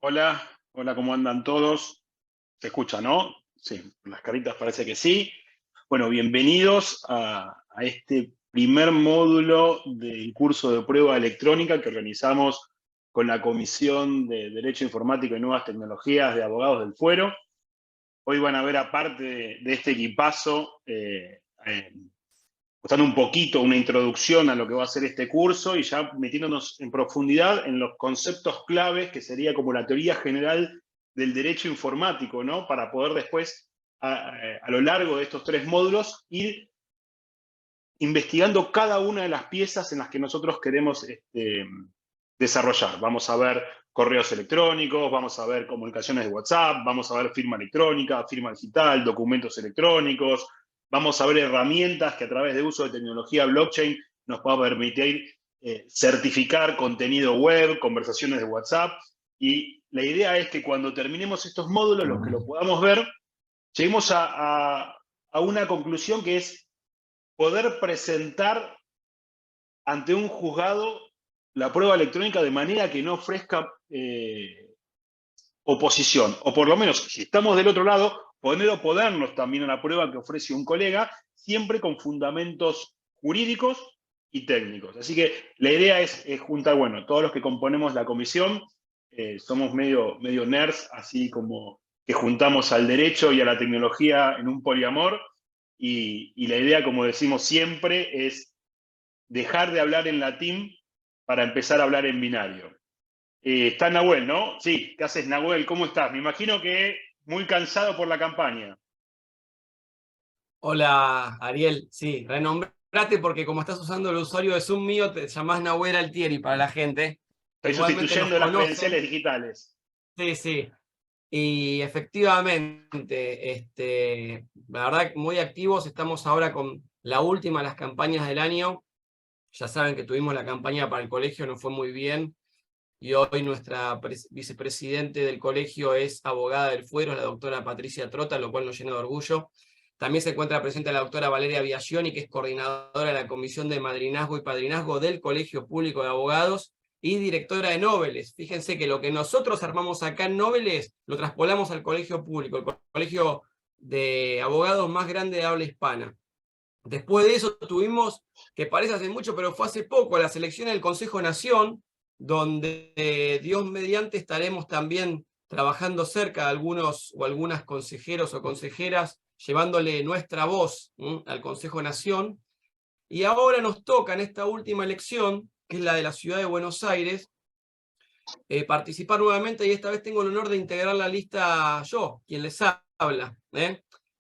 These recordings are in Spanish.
Hola, hola, ¿cómo andan todos? ¿Se escucha, no? Sí, las caritas parece que sí. Bueno, bienvenidos a este primer módulo del curso de prueba electrónica que organizamos con la Comisión de Derecho Informático y Nuevas Tecnologías de Abogados del Fuero. Hoy van a ver, aparte de este equipazo, contando un poquito, una introducción a lo que va a ser este curso y ya metiéndonos en profundidad en los conceptos claves, que sería como la teoría general del derecho informático, ¿no? Para poder después, a lo largo de estos 3 módulos, ir investigando cada una de las piezas en las que nosotros queremos desarrollar. Vamos a ver correos electrónicos, vamos a ver comunicaciones de WhatsApp, vamos a ver firma electrónica, firma digital, documentos electrónicos, vamos a ver herramientas que a través de uso de tecnología blockchain nos pueda permitir certificar contenido web, conversaciones de WhatsApp. Y la idea es que cuando terminemos estos módulos, los que lo podamos ver, lleguemos a una conclusión que es poder presentar ante un juzgado la prueba electrónica de manera que no ofrezca oposición, o por lo menos, si estamos del otro lado, poder oponernos también a la prueba que ofrece un colega, siempre con fundamentos jurídicos y técnicos. Así que la idea es juntar, bueno, todos los que componemos la comisión, somos medio nerds, así como que juntamos al derecho y a la tecnología en un poliamor, y la idea, como decimos siempre, es dejar de hablar en latín para empezar a hablar en binario. Está Nahuel, ¿no? Sí, ¿qué haces, Nahuel? ¿Cómo estás? Me imagino que muy cansado por la campaña. Hola, Ariel. Sí, renombrate porque como estás usando el usuario de Zoom mío, te llamás Nahuel Altieri para la gente. Estoy Igualmente nos sustituyendo las credenciales conocen. digitales. Sí, sí. Y efectivamente, la verdad, muy activos. Estamos ahora con la última de las campañas del año. Ya saben que tuvimos la campaña para el colegio, nos fue muy bien. Y hoy nuestra vicepresidente del colegio es abogada del Fuero, la doctora Patricia Trota, lo cual nos llena de orgullo. También se encuentra presente la doctora Valeria Biagioni, que es coordinadora de la Comisión de Madrinazgo y Padrinazgo del Colegio Público de Abogados y directora de Noveles. Fíjense que lo que nosotros armamos acá en Noveles lo traspolamos al colegio público, el colegio de abogados más grande de habla hispana. Después de eso tuvimos, que parece hace mucho, pero fue hace poco, las elecciones del Consejo Nación, donde Dios mediante estaremos también trabajando cerca de algunos o algunas consejeros o consejeras, llevándole nuestra voz al Consejo Nación. Y ahora nos toca en esta última elección, que es la de la ciudad de Buenos Aires, participar nuevamente, y esta vez tengo el honor de integrar la lista yo, quien les habla.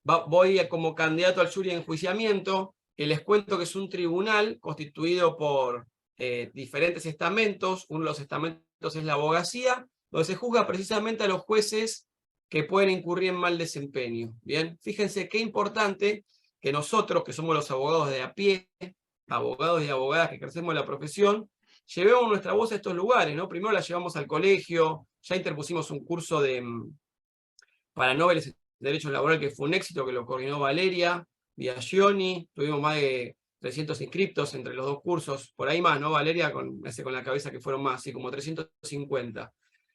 Voy como candidato al jury de enjuiciamiento, que les cuento que es un tribunal constituido por diferentes estamentos. Uno de los estamentos es la abogacía, donde se juzga precisamente a los jueces que pueden incurrir en mal desempeño. Bien, fíjense qué importante que nosotros, que somos los abogados de a pie, abogados y abogadas que ejercemos la profesión, llevemos nuestra voz a estos lugares, ¿no? Primero la llevamos al colegio, ya interpusimos un curso para Noveles de Derecho Laboral que fue un éxito, que lo coordinó Valeria Biagioni. Tuvimos más de 300 inscriptos entre los dos cursos, por ahí más, ¿no, Valeria? Me hace con la cabeza que fueron más, así como 350.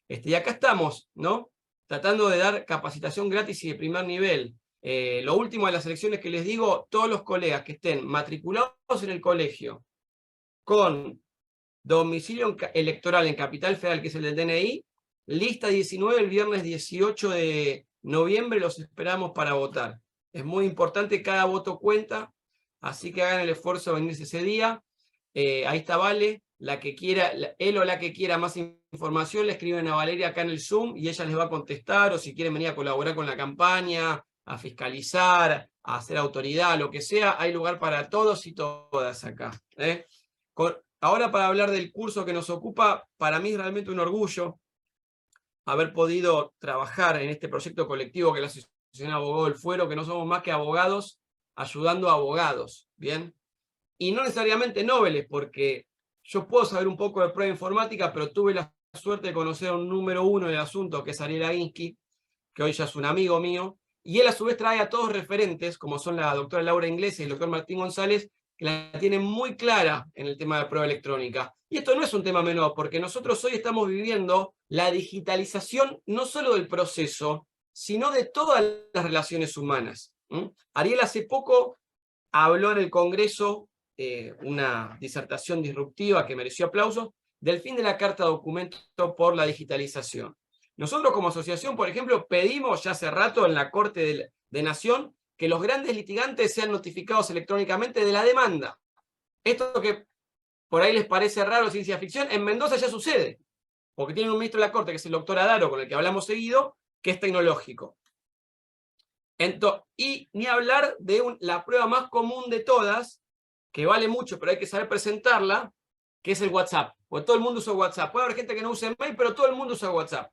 Y acá estamos, ¿no? Tratando de dar capacitación gratis y de primer nivel. Lo último de las elecciones que les digo, todos los colegas que estén matriculados en el colegio con domicilio electoral en Capital Federal, que es el del DNI, lista 19 el viernes 18 de noviembre, los esperamos para votar. Es muy importante, cada voto cuenta, así que hagan el esfuerzo de venirse ese día. Ahí está Vale, la que quiera, él o la que quiera más información, le escriben a Valeria acá en el Zoom y ella les va a contestar, o si quieren venir a colaborar con la campaña, a fiscalizar, a hacer autoridad, lo que sea, hay lugar para todos y todas acá. Ahora, para hablar del curso que nos ocupa, para mí es realmente un orgullo haber podido trabajar en este proyecto colectivo que es la Asociación de Abogados del Fuero, que no somos más que abogados ayudando a abogados, ¿bien? Y no necesariamente nobles, porque yo puedo saber un poco de prueba informática, pero tuve la suerte de conocer a un número uno del asunto, que es Ariel Aguinsky, que hoy ya es un amigo mío, y él a su vez trae a todos referentes, como son la doctora Laura Inglés y el doctor Martín González, que la tienen muy clara en el tema de prueba electrónica. Y esto no es un tema menor, porque nosotros hoy estamos viviendo la digitalización no solo del proceso, sino de todas las relaciones humanas. Ariel hace poco habló en el Congreso una disertación disruptiva que mereció aplausos del fin de la carta documento por la digitalización. Nosotros como asociación, por ejemplo, pedimos ya hace rato en la Corte de Nación que los grandes litigantes sean notificados electrónicamente de la demanda. Esto que por ahí les parece raro, ciencia ficción, en Mendoza ya sucede, porque tienen un ministro de la Corte, que es el doctor Adaro, con el que hablamos seguido, que es tecnológico. Y ni hablar de la prueba más común de todas, que vale mucho, pero hay que saber presentarla, que es el WhatsApp. Porque todo el mundo usa WhatsApp. Puede haber gente que no use mail, pero todo el mundo usa WhatsApp.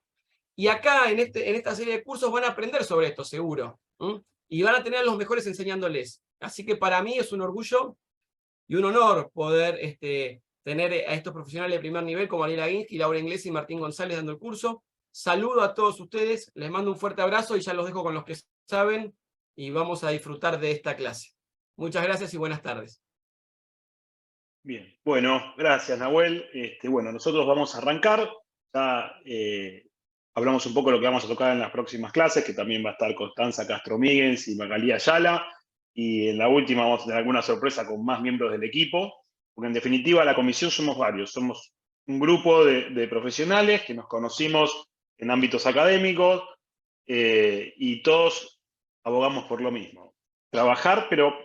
Y acá, en esta serie de cursos, van a aprender sobre esto, seguro. Y van a tener a los mejores enseñándoles. Así que para mí es un orgullo y un honor poder tener a estos profesionales de primer nivel como Ariel Aguinsky, Laura Inglés y Martín González dando el curso. Saludo a todos ustedes, les mando un fuerte abrazo y ya los dejo con los que saben y vamos a disfrutar de esta clase. Muchas gracias y buenas tardes. Bien, bueno, gracias Nahuel. Bueno, nosotros vamos a arrancar. Ya hablamos un poco de lo que vamos a tocar en las próximas clases, que también va a estar Constanza Castro Míguez y Magalí Ayala. Y en la última vamos a tener alguna sorpresa con más miembros del equipo, porque en definitiva la comisión somos varios. Somos un grupo de profesionales que nos conocimos en ámbitos académicos y todos abogamos por lo mismo. Trabajar, pero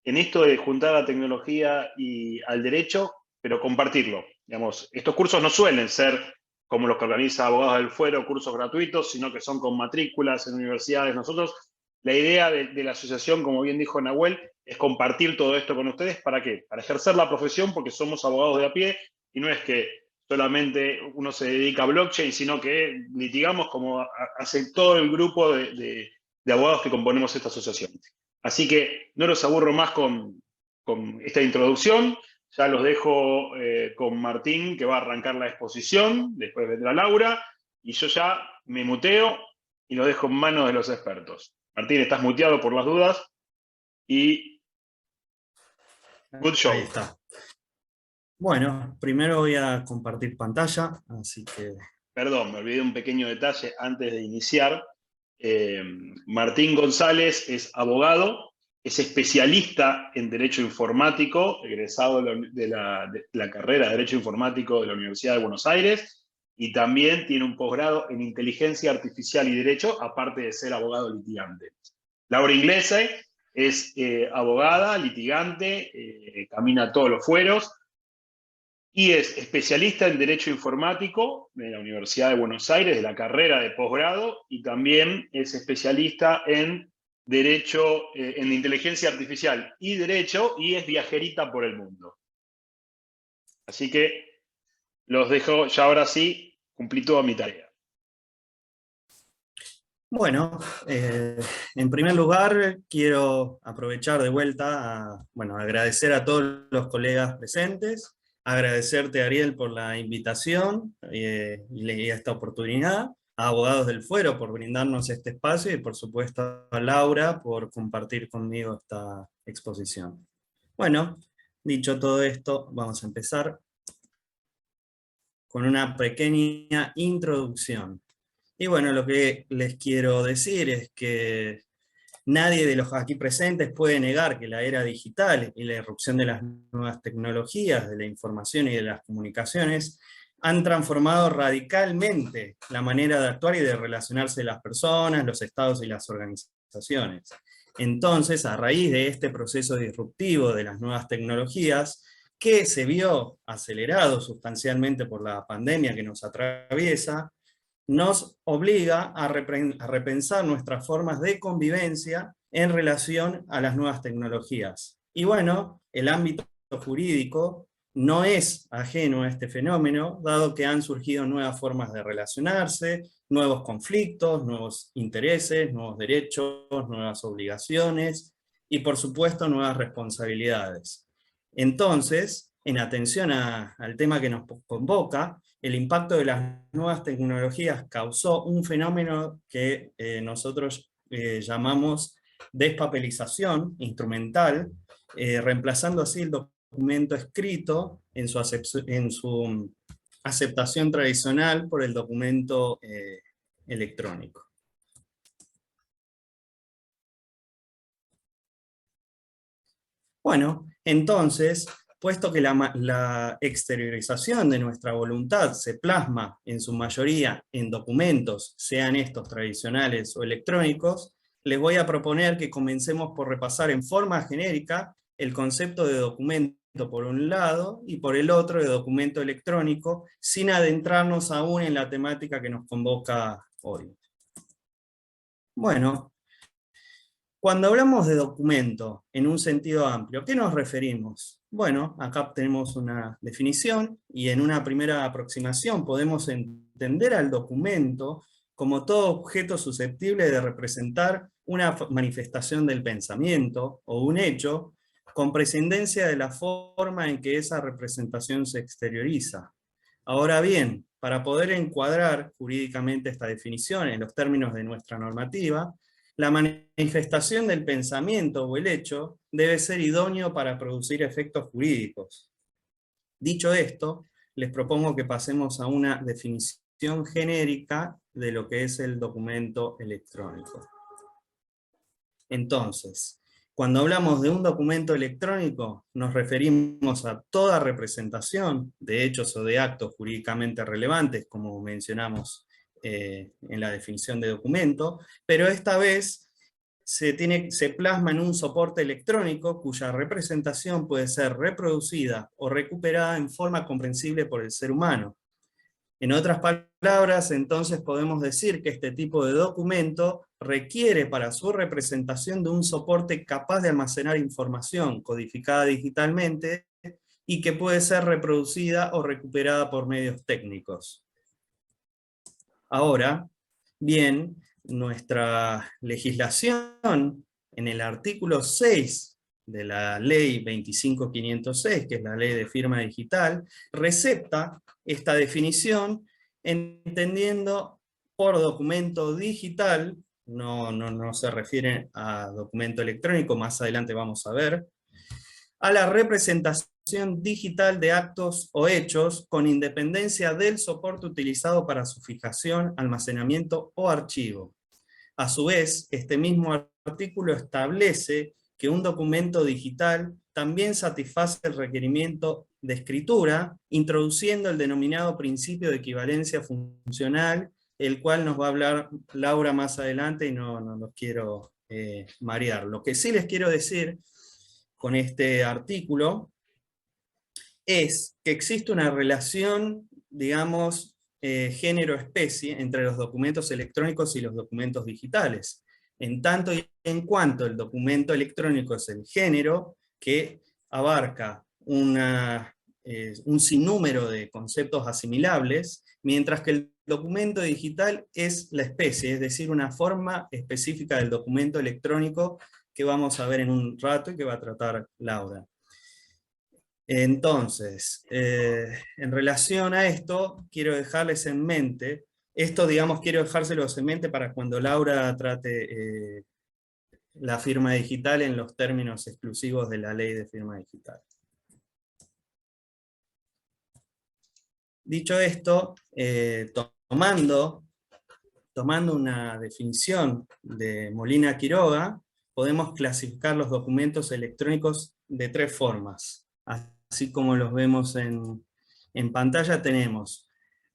en esto de juntar la tecnología y al derecho, pero compartirlo. Digamos, estos cursos no suelen ser como los que organiza Abogados del Fuero, cursos gratuitos, sino que son con matrículas en universidades. Nosotros, la idea de la asociación, como bien dijo Nahuel, es compartir todo esto con ustedes. ¿Para qué? Para ejercer la profesión, porque somos abogados de a pie, y no es que solamente uno se dedica a blockchain, sino que litigamos como hace todo el grupo de abogados que componemos esta asociación. Así que no los aburro más con esta introducción. Ya los dejo con Martín, que va a arrancar la exposición. Después vendrá Laura. Y yo ya me muteo y lo dejo en manos de los expertos. Martín, estás muteado por las dudas. Y good show. Ahí está. Bueno, primero voy a compartir pantalla, así que... Perdón, me olvidé un pequeño detalle antes de iniciar. Martín González es abogado, es especialista en Derecho Informático, egresado de la carrera de Derecho Informático de la Universidad de Buenos Aires, y también tiene un posgrado en Inteligencia Artificial y Derecho, aparte de ser abogado litigante. Laura Inglese es abogada, litigante, camina todos los fueros, y es especialista en Derecho Informático de la Universidad de Buenos Aires, de la carrera de posgrado, y también es especialista en Derecho, en Inteligencia Artificial y Derecho, y es viajerita por el mundo. Así que los dejo, ya ahora sí, cumplí toda mi tarea. Bueno, en primer lugar quiero aprovechar de vuelta a agradecer a todos los colegas presentes, agradecerte, Ariel, por la invitación y a esta oportunidad, a Abogados del Fuero por brindarnos este espacio y por supuesto a Laura por compartir conmigo esta exposición. Bueno, dicho todo esto, vamos a empezar con una pequeña introducción. Y bueno, lo que les quiero decir es que nadie de los aquí presentes puede negar que la era digital y la irrupción de las nuevas tecnologías, de la información y de las comunicaciones, han transformado radicalmente la manera de actuar y de relacionarse de las personas, los estados y las organizaciones. Entonces, a raíz de este proceso disruptivo de las nuevas tecnologías, que se vio acelerado sustancialmente por la pandemia que nos atraviesa, nos obliga a repensar nuestras formas de convivencia en relación a las nuevas tecnologías. Y bueno, el ámbito jurídico no es ajeno a este fenómeno, dado que han surgido nuevas formas de relacionarse, nuevos conflictos, nuevos intereses, nuevos derechos, nuevas obligaciones y por supuesto nuevas responsabilidades. Entonces, en atención al tema que nos convoca, el impacto de las nuevas tecnologías causó un fenómeno que nosotros llamamos despapelización instrumental, reemplazando así el documento escrito en su aceptación tradicional por el documento electrónico. Bueno, entonces, puesto que la exteriorización de nuestra voluntad se plasma en su mayoría en documentos, sean estos tradicionales o electrónicos, les voy a proponer que comencemos por repasar en forma genérica el concepto de documento por un lado y por el otro de documento electrónico, sin adentrarnos aún en la temática que nos convoca hoy. Bueno, cuando hablamos de documento en un sentido amplio, ¿a qué nos referimos? Bueno, acá tenemos una definición y en una primera aproximación podemos entender al documento como todo objeto susceptible de representar una manifestación del pensamiento o un hecho con prescindencia de la forma en que esa representación se exterioriza. Ahora bien, para poder encuadrar jurídicamente esta definición en los términos de nuestra normativa, la manifestación del pensamiento o el hecho debe ser idóneo para producir efectos jurídicos. Dicho esto, les propongo que pasemos a una definición genérica de lo que es el documento electrónico. Entonces, cuando hablamos de un documento electrónico, nos referimos a toda representación de hechos o de actos jurídicamente relevantes, como mencionamos en la definición de documento, pero esta vez se plasma en un soporte electrónico cuya representación puede ser reproducida o recuperada en forma comprensible por el ser humano. En otras palabras, entonces podemos decir que este tipo de documento requiere para su representación de un soporte capaz de almacenar información codificada digitalmente y que puede ser reproducida o recuperada por medios técnicos. Ahora, bien, nuestra legislación en el artículo 6 de la ley 25506, que es la ley de firma digital, recepta esta definición entendiendo por documento digital, no se refiere a documento electrónico, más adelante vamos a ver, a la representación digital de actos o hechos con independencia del soporte utilizado para su fijación, almacenamiento o archivo. A su vez, este mismo artículo establece que un documento digital también satisface el requerimiento de escritura, introduciendo el denominado principio de equivalencia funcional, el cual nos va a hablar Laura más adelante y no los quiero marear. Lo que sí les quiero decir con este artículo es que existe una relación, digamos, género-especie entre los documentos electrónicos y los documentos digitales. En tanto y en cuanto el documento electrónico es el género que abarca un sinnúmero de conceptos asimilables, mientras que el documento digital es la especie, es decir, una forma específica del documento electrónico que vamos a ver en un rato y que va a tratar Laura. Entonces, en relación a esto, quiero dejarles en mente, quiero dejárselos en mente para cuando Laura trate la firma digital en los términos exclusivos de la ley de firma digital. Dicho esto, tomando una definición de Molina Quiroga, podemos clasificar los documentos electrónicos de tres formas. Así como los vemos en pantalla, tenemos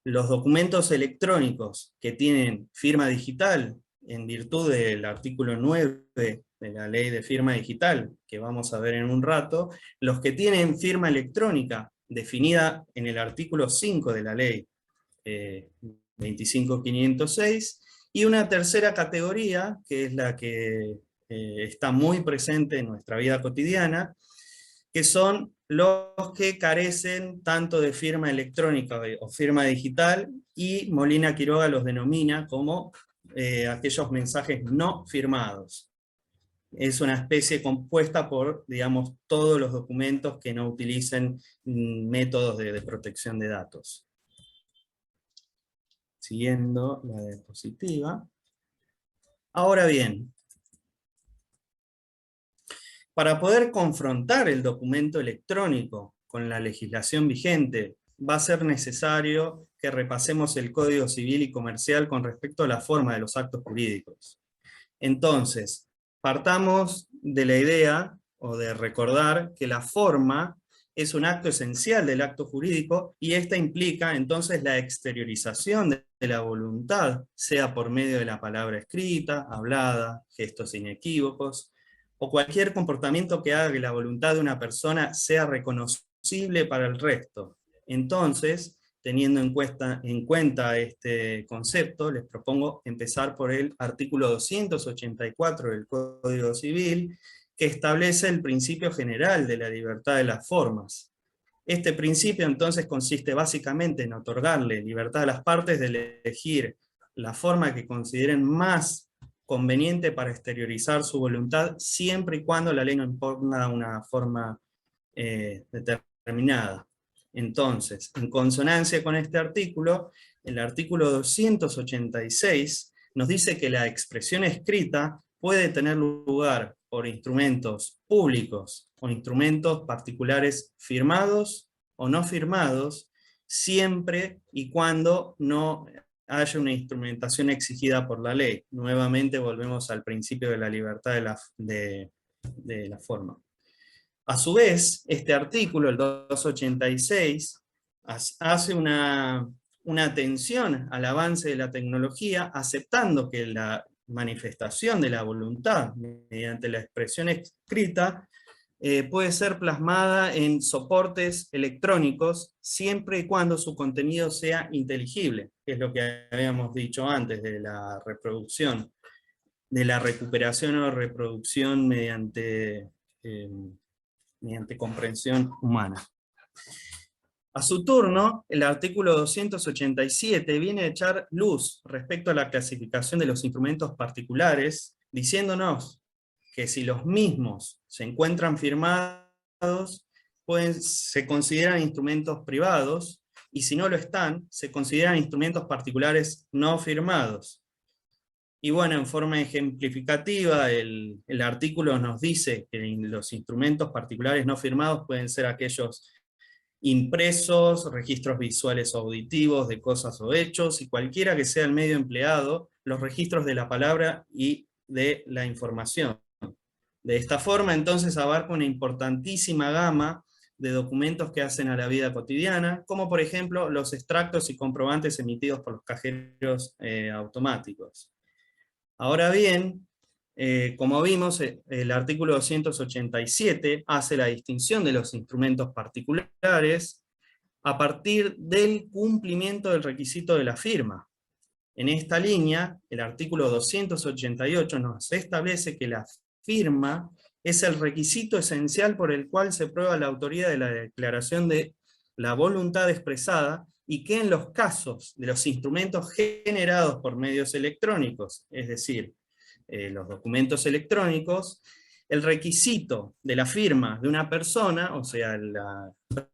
los documentos electrónicos que tienen firma digital en virtud del artículo 9 de la ley de firma digital, que vamos a ver en un rato, los que tienen firma electrónica definida en el artículo 5 de la ley 25506, y una tercera categoría, que es la que está muy presente en nuestra vida cotidiana, que son los que carecen tanto de firma electrónica o firma digital, y Molina Quiroga los denomina como aquellos mensajes no firmados. Es una especie compuesta por, digamos, todos los documentos que no utilicen métodos de protección de datos. Siguiendo la diapositiva. Ahora bien, Para poder confrontar el documento electrónico con la legislación vigente, va a ser necesario que repasemos el Código Civil y Comercial con respecto a la forma de los actos jurídicos. Entonces, partamos de la idea, o de recordar, que la forma es un acto esencial del acto jurídico, y esta implica entonces la exteriorización de la voluntad, sea por medio de la palabra escrita, hablada, gestos inequívocos, o cualquier comportamiento que haga que la voluntad de una persona sea reconocible para el resto. Entonces, teniendo en cuenta este concepto, les propongo empezar por el artículo 284 del Código Civil, que establece el principio general de la libertad de las formas. Este principio entonces consiste básicamente en otorgarle libertad a las partes de elegir la forma que consideren más conveniente para exteriorizar su voluntad, siempre y cuando la ley no imponga una forma determinada. Entonces, en consonancia con este artículo, el artículo 286 nos dice que la expresión escrita puede tener lugar por instrumentos públicos o instrumentos particulares firmados o no firmados, siempre y cuando no haya una instrumentación exigida por la ley. Nuevamente volvemos al principio de la libertad de la forma. A su vez, este artículo, el 286, hace una atención al avance de la tecnología, aceptando que la manifestación de la voluntad mediante la expresión escrita puede ser plasmada en soportes electrónicos, siempre y cuando su contenido sea inteligible, que es lo que habíamos dicho antes de la reproducción, de la recuperación o reproducción mediante comprensión humana. A su turno, el artículo 287 viene a echar luz respecto a la clasificación de los instrumentos particulares, diciéndonos que si los mismos se encuentran firmados, se consideran instrumentos privados, y si no lo están, se consideran instrumentos particulares no firmados. Y bueno, en forma ejemplificativa, el artículo nos dice que los instrumentos particulares no firmados pueden ser aquellos impresos, registros visuales o auditivos de cosas o hechos, y cualquiera que sea el medio empleado, los registros de la palabra y de la información. De esta forma, entonces, abarca una importantísima gama de documentos que hacen a la vida cotidiana, como por ejemplo los extractos y comprobantes emitidos por los cajeros automáticos. Ahora bien, como vimos, el artículo 287 hace la distinción de los instrumentos particulares a partir del cumplimiento del requisito de la firma. En esta línea, el artículo 288 nos establece que la firma es el requisito esencial por el cual se prueba la autoría de la declaración de la voluntad expresada, y que en los casos de los instrumentos generados por medios electrónicos, es decir, los documentos electrónicos, el requisito de la firma de una persona, o sea, la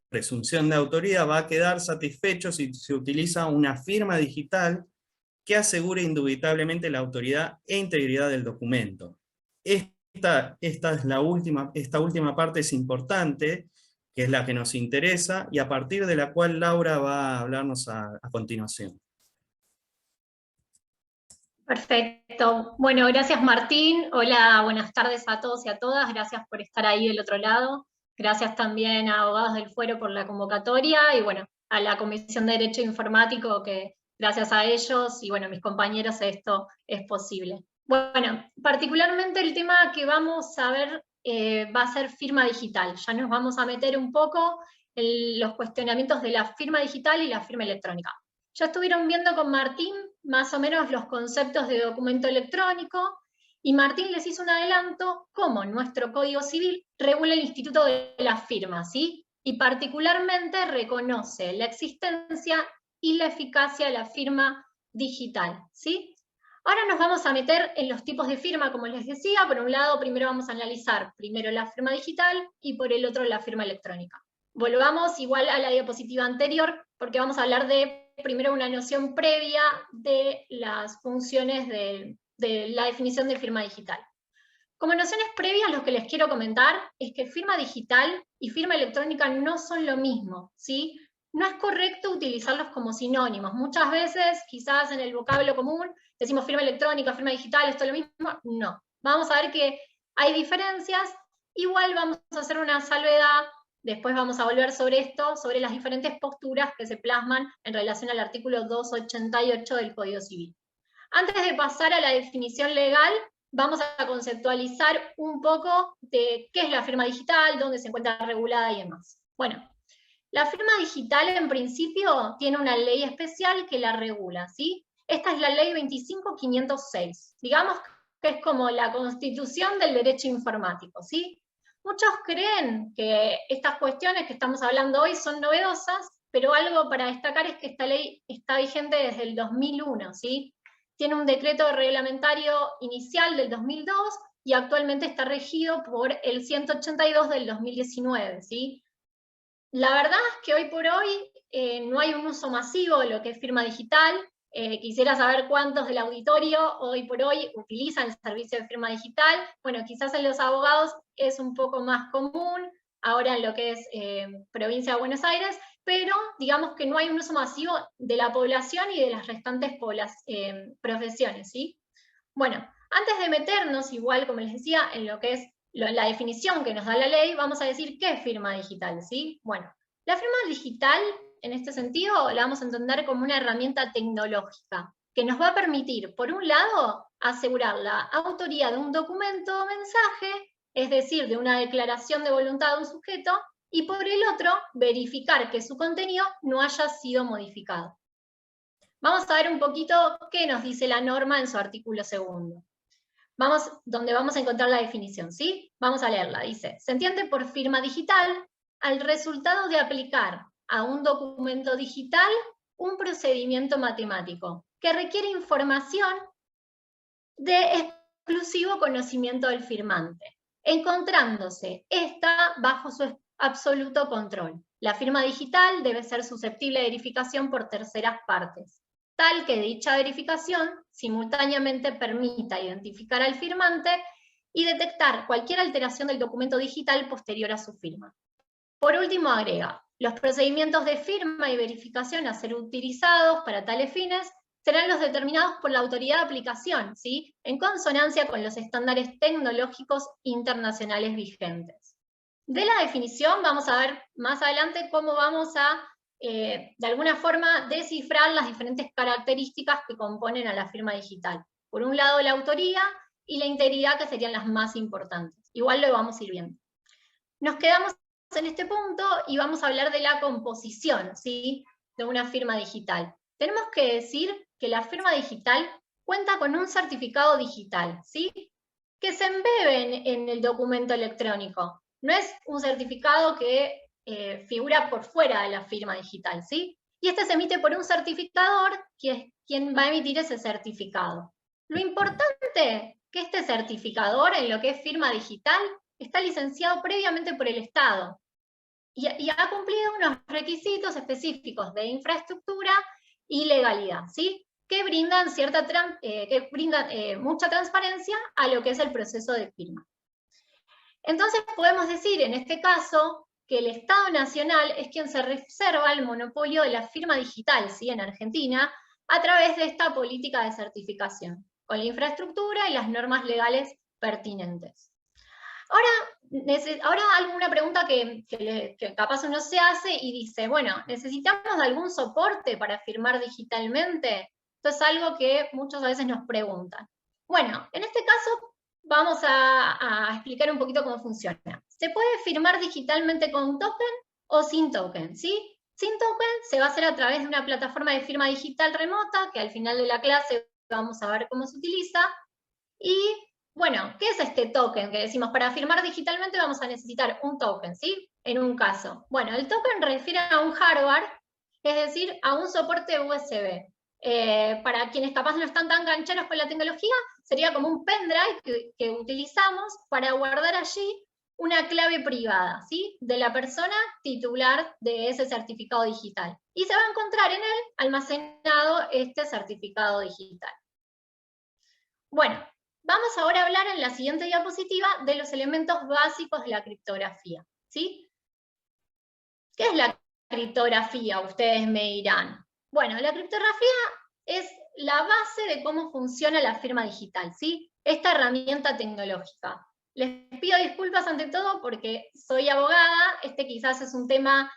presunción de autoría, va a quedar satisfecho si se utiliza una firma digital que asegure indubitablemente la autoridad e integridad del documento. Esta última parte es importante, que es la que nos interesa, y a partir de la cual Laura va a hablarnos a continuación. Perfecto. Bueno, gracias Martín. Hola, buenas tardes a todos y a todas. Gracias por estar ahí del otro lado. Gracias también a Abogados del Fuero por la convocatoria, y bueno, a la Comisión de Derecho Informático, que gracias a ellos y bueno, mis compañeros, esto es posible. Bueno, particularmente el tema que vamos a ver va a ser firma digital. Ya nos vamos a meter un poco en los cuestionamientos de la firma digital y la firma electrónica. Ya estuvieron viendo con Martín más o menos los conceptos de documento electrónico, y Martín les hizo un adelanto cómo nuestro Código Civil regula el instituto de la firma, ¿sí? Y particularmente reconoce la existencia y la eficacia de la firma digital, ¿sí? Ahora nos vamos a meter en los tipos de firma, como les decía. Por un lado, primero vamos a analizar primero la firma digital y por el otro la firma electrónica. Volvamos igual a la diapositiva anterior, porque vamos a hablar de primero una noción previa de las funciones de la definición de firma digital. Como nociones previas, lo que les quiero comentar es que firma digital y firma electrónica no son lo mismo, ¿sí? No es correcto utilizarlos como sinónimos. Muchas veces, quizás en el vocablo común, decimos firma electrónica, firma digital, ¿esto es lo mismo? No. Vamos a ver que hay diferencias. Igual vamos a hacer una salvedad, después vamos a volver sobre esto, sobre las diferentes posturas que se plasman en relación al artículo 288 del Código Civil. Antes de pasar a la definición legal, vamos a conceptualizar un poco de qué es la firma digital, dónde se encuentra regulada y demás. Bueno, la firma digital en principio tiene una ley especial que la regula, ¿sí? Esta es la ley 25.506. Digamos que es como la constitución del derecho informático, ¿sí? Muchos creen que estas cuestiones que estamos hablando hoy son novedosas, pero algo para destacar es que esta ley está vigente desde el 2001, ¿sí? Tiene un decreto reglamentario inicial del 2002 y actualmente está regido por el 182 del 2019, ¿sí? La verdad es que hoy por hoy no hay un uso masivo de lo que es firma digital. Quisiera saber cuántos del auditorio hoy por hoy utilizan el servicio de firma digital. Bueno, quizás en los abogados es un poco más común, ahora en lo que es provincia de Buenos Aires, pero digamos que no hay un uso masivo de la población y de las restantes profesiones, ¿sí? Bueno, antes de meternos, igual como les decía, en lo que es la definición que nos da la ley, vamos a decir qué es firma digital, ¿sí? Bueno, la firma digital, en este sentido, la vamos a entender como una herramienta tecnológica que nos va a permitir, por un lado, asegurar la autoría de un documento o mensaje, es decir, de una declaración de voluntad de un sujeto, y por el otro, verificar que su contenido no haya sido modificado. Vamos a ver un poquito qué nos dice la norma en su artículo 2. Donde vamos a encontrar la definición, ¿sí? Vamos a leerla, dice, se entiende por firma digital al resultado de aplicar a un documento digital un procedimiento matemático que requiere información de exclusivo conocimiento del firmante, encontrándose esta bajo su absoluto control. La firma digital debe ser susceptible de verificación por terceras partes, tal que dicha verificación simultáneamente permita identificar al firmante y detectar cualquier alteración del documento digital posterior a su firma. Por último, agrega, los procedimientos de firma y verificación a ser utilizados para tales fines serán los determinados por la autoridad de aplicación, ¿sí? En consonancia con los estándares tecnológicos internacionales vigentes. De la definición vamos a ver más adelante cómo vamos a de alguna forma descifrar las diferentes características que componen a la firma digital. Por un lado la autoría y la integridad, que serían las más importantes. Igual lo vamos a ir viendo. Nos quedamos en este punto y vamos a hablar de la composición, ¿sí? De una firma digital. Tenemos que decir que la firma digital cuenta con un certificado digital, ¿sí? Que se embebe en el documento electrónico. No es un certificado que figura por fuera de la firma digital, ¿sí? Y este se emite por un certificador, que es quien va a emitir ese certificado. Lo importante que este certificador, en lo que es firma digital, está licenciado previamente por el Estado y ha cumplido unos requisitos específicos de infraestructura y legalidad, ¿sí? Que brindan, mucha transparencia a lo que es el proceso de firma. Entonces podemos decir, en este caso, que el Estado Nacional es quien se reserva el monopolio de la firma digital, ¿sí? En Argentina, a través de esta política de certificación, con la infraestructura y las normas legales pertinentes. Ahora alguna pregunta que capaz uno se hace y dice, bueno, ¿necesitamos de algún soporte para firmar digitalmente? Esto es algo que muchas veces nos preguntan. Bueno, en este caso vamos a explicar un poquito cómo funciona. Se puede firmar digitalmente con token o sin token, ¿sí? Sin token se va a hacer a través de una plataforma de firma digital remota, que al final de la clase vamos a ver cómo se utiliza. Y bueno, ¿qué es este token? Que decimos, para firmar digitalmente vamos a necesitar un token, ¿sí? En un caso. Bueno, el token refiere a un hardware, es decir, a un soporte USB. Para quienes capaz no están tan gancheros con la tecnología, sería como un pendrive que utilizamos para guardar allí una clave privada, ¿sí? De la persona titular de ese certificado digital. Y se va a encontrar en él almacenado este certificado digital. Bueno, Vamos ahora a hablar en la siguiente diapositiva de los elementos básicos de la criptografía, ¿sí? ¿Qué es la criptografía? Ustedes me dirán. Bueno, la criptografía es la base de cómo funciona la firma digital, ¿sí? Esta herramienta tecnológica. Les pido disculpas ante todo porque soy abogada, este quizás es un tema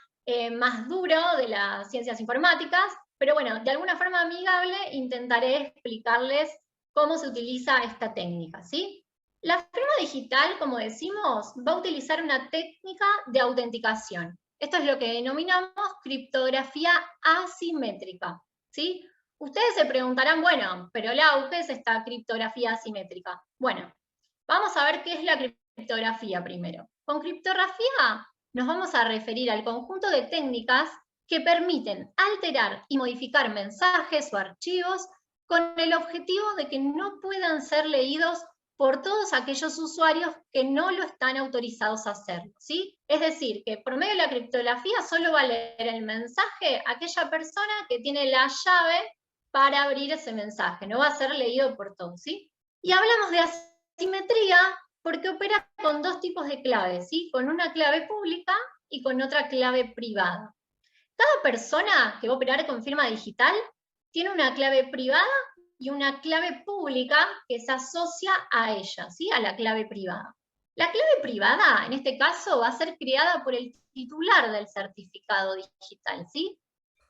más duro de las ciencias informáticas, pero bueno, de alguna forma amigable intentaré explicarles cómo se utiliza esta técnica, ¿sí? La firma digital, como decimos, va a utilizar una técnica de autenticación. Esto es lo que denominamos criptografía asimétrica, ¿sí? Ustedes se preguntarán, bueno, pero Lau, ¿qué es esta criptografía asimétrica? Bueno, vamos a ver qué es la criptografía primero. Con criptografía nos vamos a referir al conjunto de técnicas que permiten alterar y modificar mensajes o archivos con el objetivo de que no puedan ser leídos por todos aquellos usuarios que no lo están autorizados a hacerlo, ¿sí? Es decir, que por medio de la criptografía solo va a leer el mensaje aquella persona que tiene la llave para abrir ese mensaje, no va a ser leído por todos, ¿sí? Y hablamos de asimetría porque opera con dos tipos de claves, ¿sí? Con una clave pública y con otra clave privada. Cada persona que va a operar con firma digital tiene una clave privada y una clave pública que se asocia a ella, ¿sí? A la clave privada. La clave privada, en este caso, va a ser creada por el titular del certificado digital, ¿sí?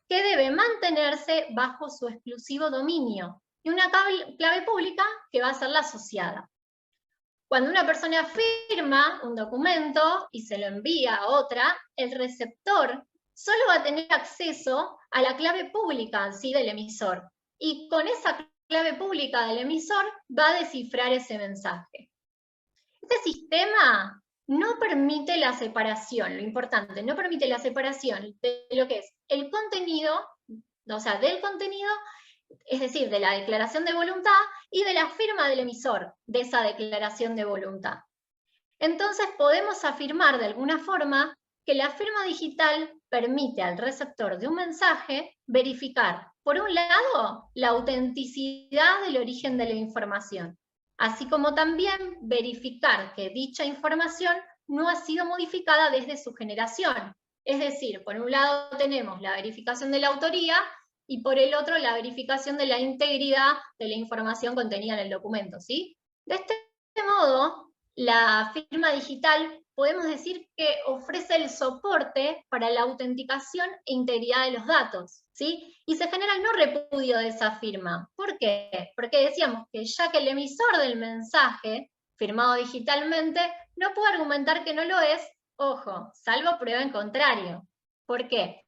Que debe mantenerse bajo su exclusivo dominio, y una clave pública que va a ser la asociada. Cuando una persona firma un documento y se lo envía a otra, el receptor solo va a tener acceso a la clave pública, ¿sí? Del emisor, y con esa clave pública del emisor va a descifrar ese mensaje. Este sistema no permite la separación, lo importante, no permite la separación de lo que es el contenido, o sea, del contenido, es decir, de la declaración de voluntad, y de la firma del emisor de esa declaración de voluntad. Entonces podemos afirmar de alguna forma que la firma digital permite al receptor de un mensaje verificar, por un lado, la autenticidad del origen de la información, así como también verificar que dicha información no ha sido modificada desde su generación. Es decir, por un lado tenemos la verificación de la autoría y por el otro la verificación de la integridad de la información contenida en el documento, ¿sí? De este modo, la firma digital podemos decir que ofrece el soporte para la autenticación e integridad de los datos, ¿sí? Y se genera el no repudio de esa firma. ¿Por qué? Porque decíamos que ya que el emisor del mensaje, firmado digitalmente, no puede argumentar que no lo es, ojo, salvo prueba en contrario. ¿Por qué?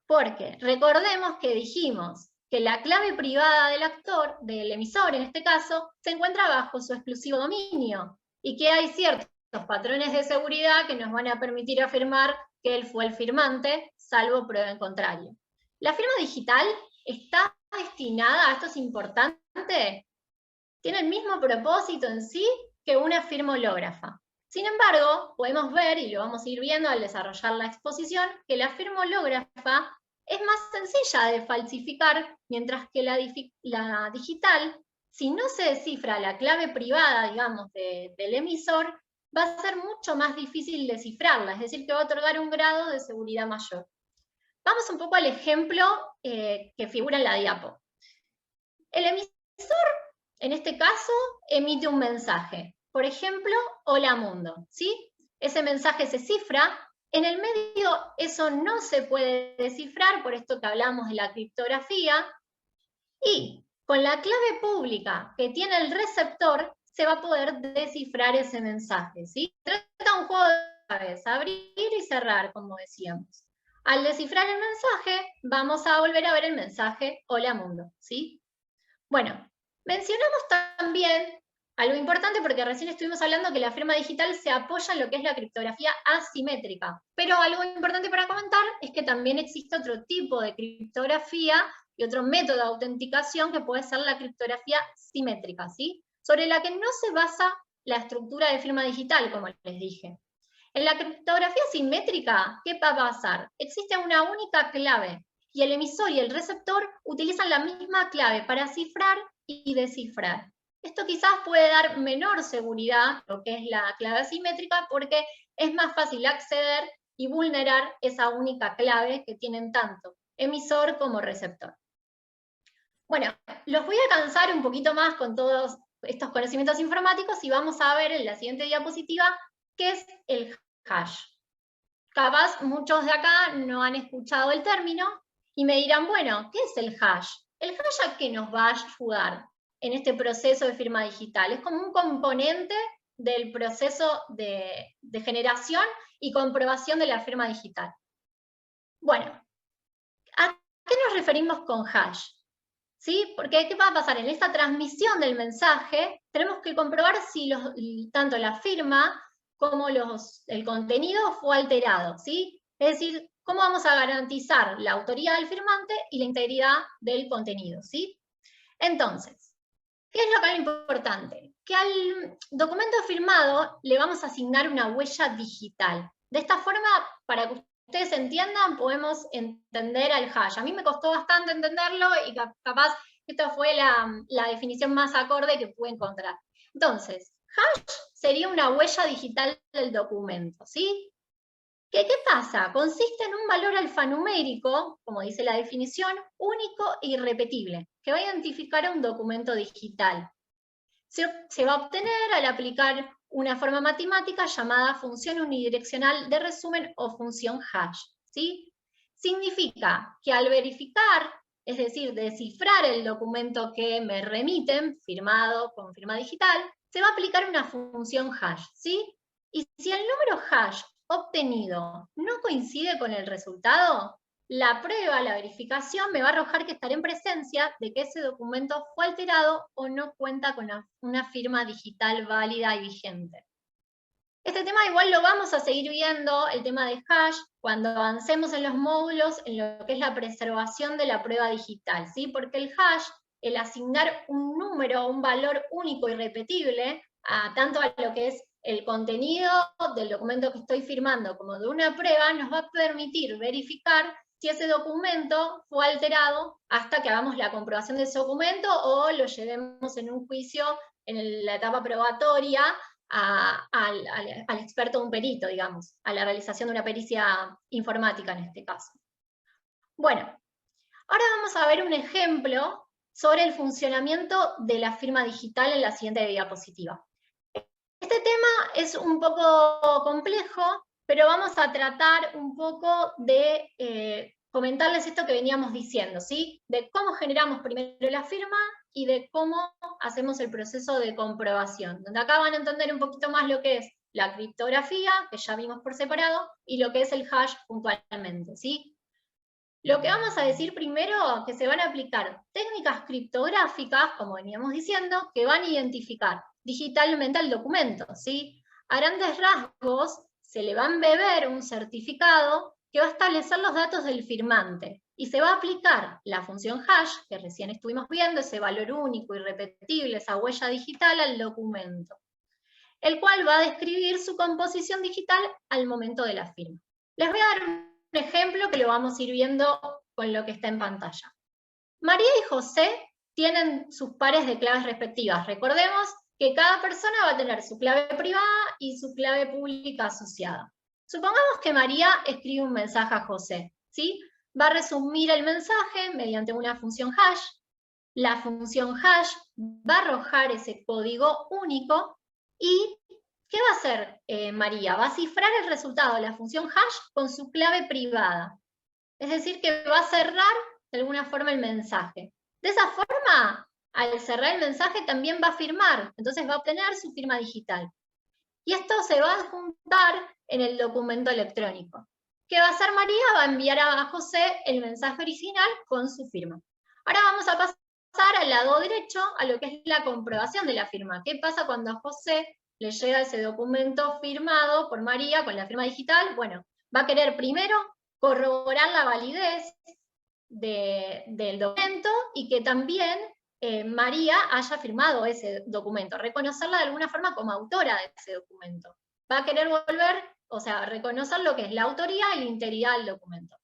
Porque recordemos que dijimos que la clave privada del actor, del emisor en este caso, se encuentra bajo su exclusivo dominio, y que hay ciertos patrones de seguridad que nos van a permitir afirmar que él fue el firmante, salvo prueba en contrario. La firma digital está destinada, esto es importante, tiene el mismo propósito en sí que una firma hológrafa. Sin embargo, podemos ver, y lo vamos a ir viendo al desarrollar la exposición, que la firma hológrafa es más sencilla de falsificar, mientras que la digital, si no se descifra la clave privada, digamos, del emisor, va a ser mucho más difícil descifrarla, es decir, que va a otorgar un grado de seguridad mayor. Vamos un poco al ejemplo que figura en la diapo. El emisor, en este caso, emite un mensaje. Por ejemplo, hola mundo, ¿sí? Ese mensaje se cifra. En el medio eso no se puede descifrar, por esto que hablamos de la criptografía. Y con la clave pública que tiene el receptor, se va a poder descifrar ese mensaje, ¿sí? Trata un juego de claves, abrir y cerrar, como decíamos. Al descifrar el mensaje, vamos a volver a ver el mensaje hola mundo, ¿sí? Bueno, mencionamos también algo importante porque recién estuvimos hablando que la firma digital se apoya en lo que es la criptografía asimétrica, pero algo importante para comentar es que también existe otro tipo de criptografía y otro método de autenticación que puede ser la criptografía simétrica, ¿sí? Sobre la que no se basa la estructura de firma digital, como les dije. En la criptografía simétrica, ¿qué va a pasar? Existe una única clave, y el emisor y el receptor utilizan la misma clave para cifrar y descifrar. Esto quizás puede dar menor seguridad, lo que es la clave asimétrica, porque es más fácil acceder y vulnerar esa única clave que tienen tanto emisor como receptor. Bueno, los voy a cansar un poquito más con todos estos conocimientos informáticos y vamos a ver en la siguiente diapositiva qué es el hash. Capaz muchos de acá no han escuchado el término y me dirán, bueno, ¿qué es el hash? ¿El hash a qué nos va a ayudar en este proceso de firma digital? Es como un componente del proceso de generación y comprobación de la firma digital. Bueno, ¿a qué nos referimos con hash? ¿Sí? Porque ¿qué va a pasar? En esta transmisión del mensaje tenemos que comprobar si tanto la firma como el contenido fue alterado, ¿sí? Es decir, ¿cómo vamos a garantizar la autoría del firmante y la integridad del contenido, ¿sí? Entonces, ¿qué es lo que es importante? Que al documento firmado le vamos a asignar una huella digital. De esta forma, para que ustedes entiendan, podemos entender al hash. A mí me costó bastante entenderlo y capaz esta fue la definición más acorde que pude encontrar. Entonces, hash sería una huella digital del documento, ¿sí? ¿Qué pasa? Consiste en un valor alfanumérico, como dice la definición, único e irrepetible, que va a identificar a un documento digital. Se va a obtener al aplicar una forma matemática llamada función unidireccional de resumen o función hash, ¿sí? Significa que al verificar, es decir, descifrar el documento que me remiten, firmado con firma digital, se va a aplicar una función hash, ¿sí? Y si el número hash obtenido no coincide con el resultado, la prueba, la verificación, me va a arrojar que estaré en presencia de que ese documento fue alterado o no cuenta con una firma digital válida y vigente. Este tema igual lo vamos a seguir viendo, el tema de hash, cuando avancemos en los módulos, en lo que es la preservación de la prueba digital, ¿sí? Porque el hash, el asignar un número, un valor único y repetible, tanto a lo que es el contenido del documento que estoy firmando como de una prueba, nos va a permitir verificar si ese documento fue alterado hasta que hagamos la comprobación de ese documento o lo llevemos en un juicio en la etapa probatoria al experto, un perito, digamos, a la realización de una pericia informática en este caso. Bueno, ahora vamos a ver un ejemplo sobre el funcionamiento de la firma digital en la siguiente diapositiva. Este tema es un poco complejo, pero vamos a tratar un poco de comentarles esto que veníamos diciendo, ¿sí? De cómo generamos primero la firma y de cómo hacemos el proceso de comprobación, donde acá van a entender un poquito más lo que es la criptografía, que ya vimos por separado, y lo que es el hash puntualmente, ¿sí? Lo que vamos a decir primero, que se van a aplicar técnicas criptográficas, como veníamos diciendo, que van a identificar digitalmente al documento, ¿sí? A grandes rasgos, se le va a embeber un certificado que va a establecer los datos del firmante, y se va a aplicar la función hash, que recién estuvimos viendo, ese valor único, irrepetible, esa huella digital al documento, el cual va a describir su composición digital al momento de la firma. Les voy a dar un ejemplo que lo vamos a ir viendo con lo que está en pantalla. María y José tienen sus pares de claves respectivas. Recordemos que cada persona va a tener su clave privada y su clave pública asociada. Supongamos que María escribe un mensaje a José, ¿sí? Va a resumir el mensaje mediante una función hash. La función hash va a arrojar ese código único y ¿qué va a hacer María? Va a cifrar el resultado de la función hash con su clave privada. Es decir, que va a cerrar de alguna forma el mensaje. De esa forma, al cerrar el mensaje también va a firmar, entonces va a obtener su firma digital. Y esto se va a adjuntar en el documento electrónico. ¿Qué va a hacer María? Va a enviar a José el mensaje original con su firma. Ahora vamos a pasar al lado derecho a lo que es la comprobación de la firma. ¿Qué pasa cuando a José le llega ese documento firmado por María con la firma digital? Bueno, va a querer primero corroborar la validez del documento y que también María haya firmado ese documento, reconocerla de alguna forma como autora de ese documento. Va a querer volver, o sea, reconocer lo que es la autoría y la integridad del documento.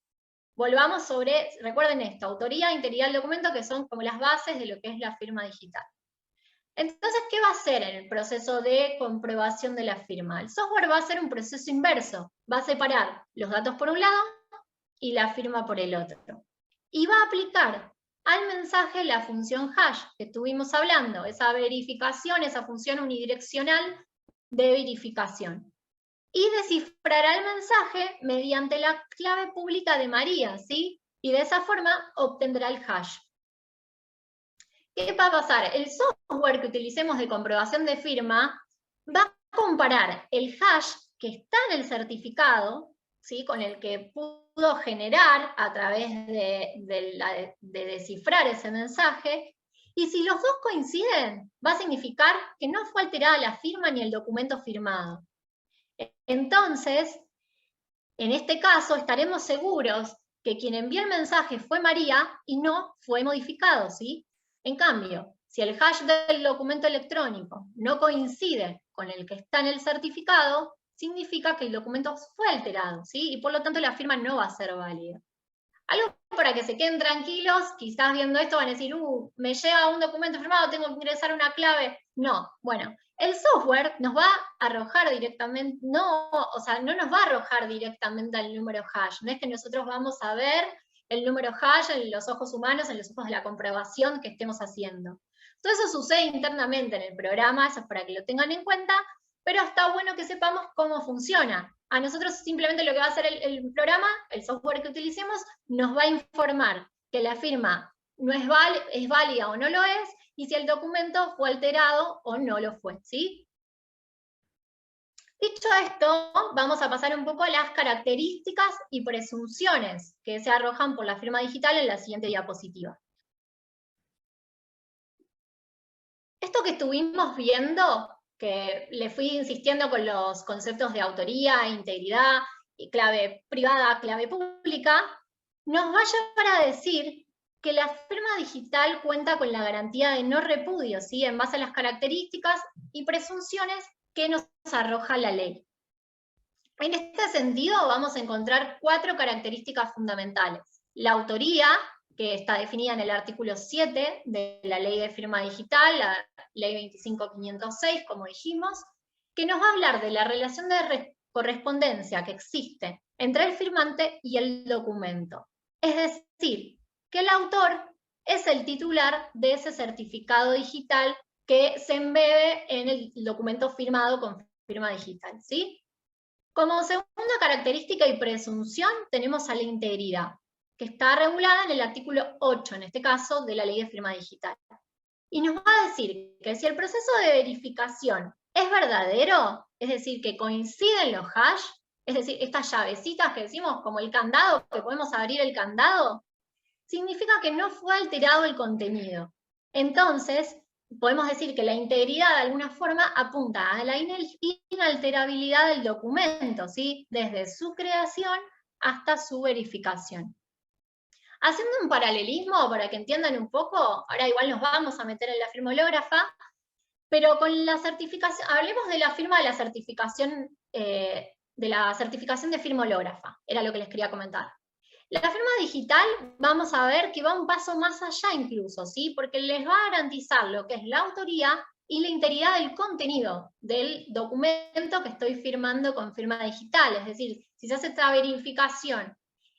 Volvamos sobre, recuerden esto, autoría e integridad del documento, que son como las bases de lo que es la firma digital. Entonces, ¿qué va a hacer en el proceso de comprobación de la firma? El software va a hacer un proceso inverso, va a separar los datos por un lado y la firma por el otro. Y va a aplicar al mensaje la función hash que estuvimos hablando, esa verificación, esa función unidireccional de verificación. Y descifrará el mensaje mediante la clave pública de María, ¿sí? Y de esa forma obtendrá el hash. ¿Qué va a pasar? El software que utilicemos de comprobación de firma va a comparar el hash que está en el certificado, ¿sí? Con el que pudo generar a través de descifrar ese mensaje, y si los dos coinciden, va a significar que no fue alterada la firma ni el documento firmado. Entonces, en este caso, estaremos seguros que quien envió el mensaje fue María y no fue modificado, ¿sí? En cambio, si el hash del documento electrónico no coincide con el que está en el certificado, significa que el documento fue alterado, ¿sí? Y por lo tanto la firma no va a ser válida. Algo para que se queden tranquilos, quizás viendo esto van a decir, me llega un documento firmado, tengo que ingresar una clave. No, bueno, el software nos va a arrojar directamente, no nos va a arrojar directamente al número hash, no es que nosotros vamos a ver el número hash en los ojos humanos, en los ojos de la comprobación que estemos haciendo. Todo eso sucede internamente en el programa, eso es para que lo tengan en cuenta, pero está bueno que sepamos cómo funciona. A nosotros simplemente lo que va a hacer el programa, el software que utilicemos, nos va a informar que la firma no es válida o no lo es, y si el documento fue alterado o no lo fue, ¿sí? Dicho esto, vamos a pasar un poco a las características y presunciones que se arrojan por la firma digital en la siguiente diapositiva. Esto que estuvimos viendo, que le fui insistiendo con los conceptos de autoría, integridad, y clave privada, clave pública, nos va a llevar a decir que la firma digital cuenta con la garantía de no repudio, ¿sí? En base a las características y presunciones que nos arroja la ley. En este sentido, vamos a encontrar 4 características fundamentales. La autoría, que está definida en el artículo 7 de la ley de firma digital, la ley 25506, como dijimos, que nos va a hablar de la relación de correspondencia que existe entre el firmante y el documento. Es decir, que el autor es el titular de ese certificado digital que se embebe en el documento firmado con firma digital, ¿sí? Como segunda característica y presunción tenemos a la integridad, que está regulada en el artículo 8, en este caso, de la ley de firma digital. Y nos va a decir que si el proceso de verificación es verdadero, es decir, que coinciden los hash, es decir, estas llavecitas que decimos como el candado, que podemos abrir el candado, significa que no fue alterado el contenido. Entonces, podemos decir que la integridad de alguna forma apunta a la inalterabilidad del documento, ¿sí? Desde su creación hasta su verificación. Haciendo un paralelismo para que entiendan un poco, ahora igual nos vamos a meter en la firma hológrafa, pero con la certificación, hablemos de la firma de la certificación de firma hológrafa, era lo que les quería comentar. La firma digital, vamos a ver que va un paso más allá incluso, ¿sí? Porque les va a garantizar lo que es la autoría y la integridad del contenido del documento que estoy firmando con firma digital. Es decir, si se hace esta verificación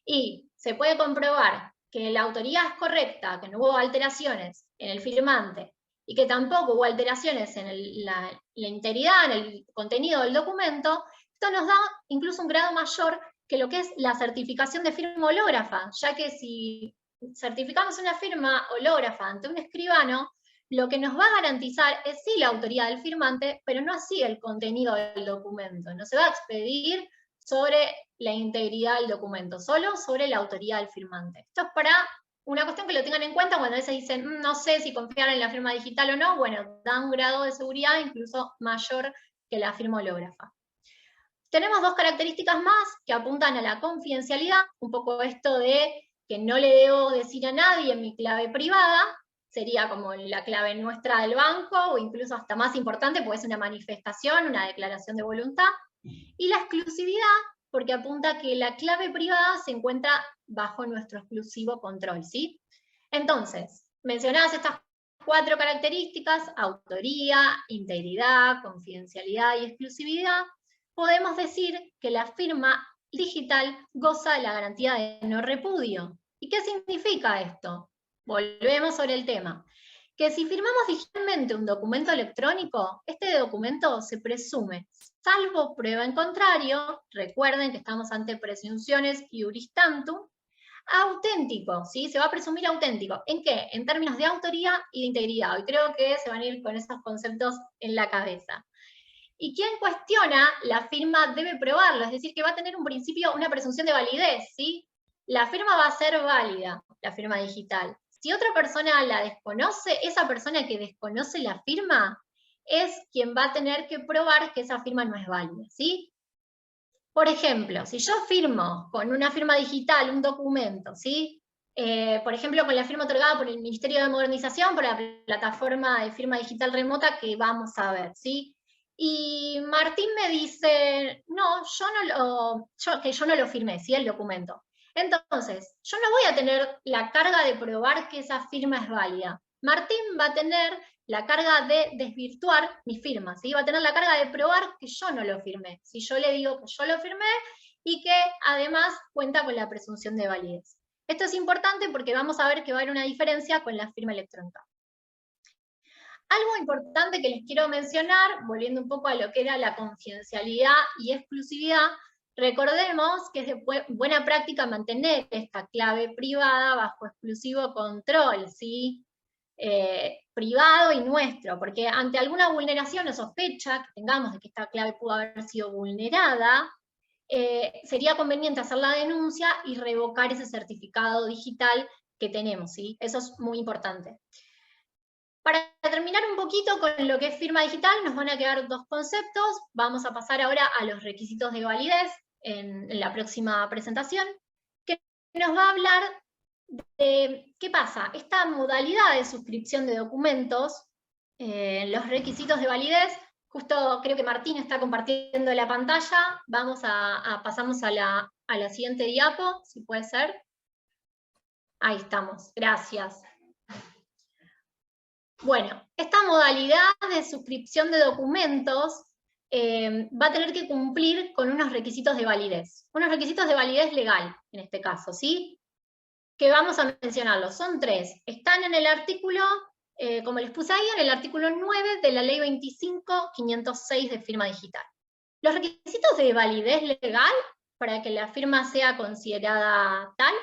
y se puede comprobar que la autoría es correcta, que no hubo alteraciones en el firmante, y que tampoco hubo alteraciones en la integridad, en el contenido del documento, esto nos da incluso un grado mayor que lo que es la certificación de firma hológrafa, ya que si certificamos una firma hológrafa ante un escribano, lo que nos va a garantizar es sí la autoría del firmante, pero no así el contenido del documento. No se va a expedir sobre la integridad del documento, solo sobre la autoría del firmante. Esto es para una cuestión que lo tengan en cuenta cuando a veces dicen, no sé si confiar en la firma digital o no, bueno, da un grado de seguridad incluso mayor que la firma hológrafa. Tenemos 2 características más que apuntan a la confidencialidad, un poco esto de que no le debo decir a nadie mi clave privada, sería como la clave nuestra del banco, o incluso hasta más importante, porque es una manifestación, una declaración de voluntad, y la exclusividad, porque apunta a que la clave privada se encuentra bajo nuestro exclusivo control, ¿sí? Entonces, mencionadas estas 4 características, autoría, integridad, confidencialidad y exclusividad, podemos decir que la firma digital goza de la garantía de no repudio. ¿Y qué significa esto? Volvemos sobre el tema. Que si firmamos digitalmente un documento electrónico, este documento se presume, salvo prueba en contrario, recuerden que estamos ante presunciones iuris tantum, auténtico, ¿sí? Se va a presumir auténtico. ¿En qué? En términos de autoría y de integridad. Hoy creo que se van a ir con esos conceptos en la cabeza. Y quien cuestiona la firma debe probarlo, es decir, que va a tener un principio, una presunción de validez, ¿sí? La firma va a ser válida, la firma digital. Si otra persona la desconoce, esa persona que desconoce la firma es quien va a tener que probar que esa firma no es válida, ¿sí? Por ejemplo, si yo firmo con una firma digital un documento, ¿sí? Por ejemplo, con la firma otorgada por el Ministerio de Modernización, por la plataforma de firma digital remota que vamos a ver, ¿sí? Y Martín me dice, no, que yo no lo firmé, ¿sí? El documento. Entonces, yo no voy a tener la carga de probar que esa firma es válida. Martín va a tener la carga de desvirtuar mi firma, ¿sí? Va a tener la carga de probar que yo no lo firmé. Si yo le digo que yo lo firmé y que además cuenta con la presunción de validez. Esto es importante porque vamos a ver que va a haber una diferencia con la firma electrónica. Algo importante que les quiero mencionar, volviendo un poco a lo que era la confidencialidad y exclusividad, recordemos que es de buena práctica mantener esta clave privada bajo exclusivo control, ¿sí? Privado y nuestro, porque ante alguna vulneración o sospecha que tengamos de que esta clave pudo haber sido vulnerada, sería conveniente hacer la denuncia y revocar ese certificado digital que tenemos, ¿sí? Eso es muy importante. Para terminar un poquito con lo que es firma digital, nos van a quedar dos conceptos. Vamos a pasar ahora a los requisitos de validez en la próxima presentación, que nos va a hablar de qué pasa. Esta modalidad de suscripción de documentos, los requisitos de validez, justo creo que Martín está compartiendo la pantalla. Pasamos a la siguiente diapo, si puede ser. Ahí estamos, gracias. Bueno, esta modalidad de suscripción de documentos va a tener que cumplir con unos requisitos de validez. Unos requisitos de validez legal, en este caso, ¿sí? Que vamos a mencionarlos. Son 3. Están en el artículo, como les puse ahí, en el artículo 9 de la Ley 25.506 de firma digital. Los requisitos de validez legal, para que la firma sea considerada tal,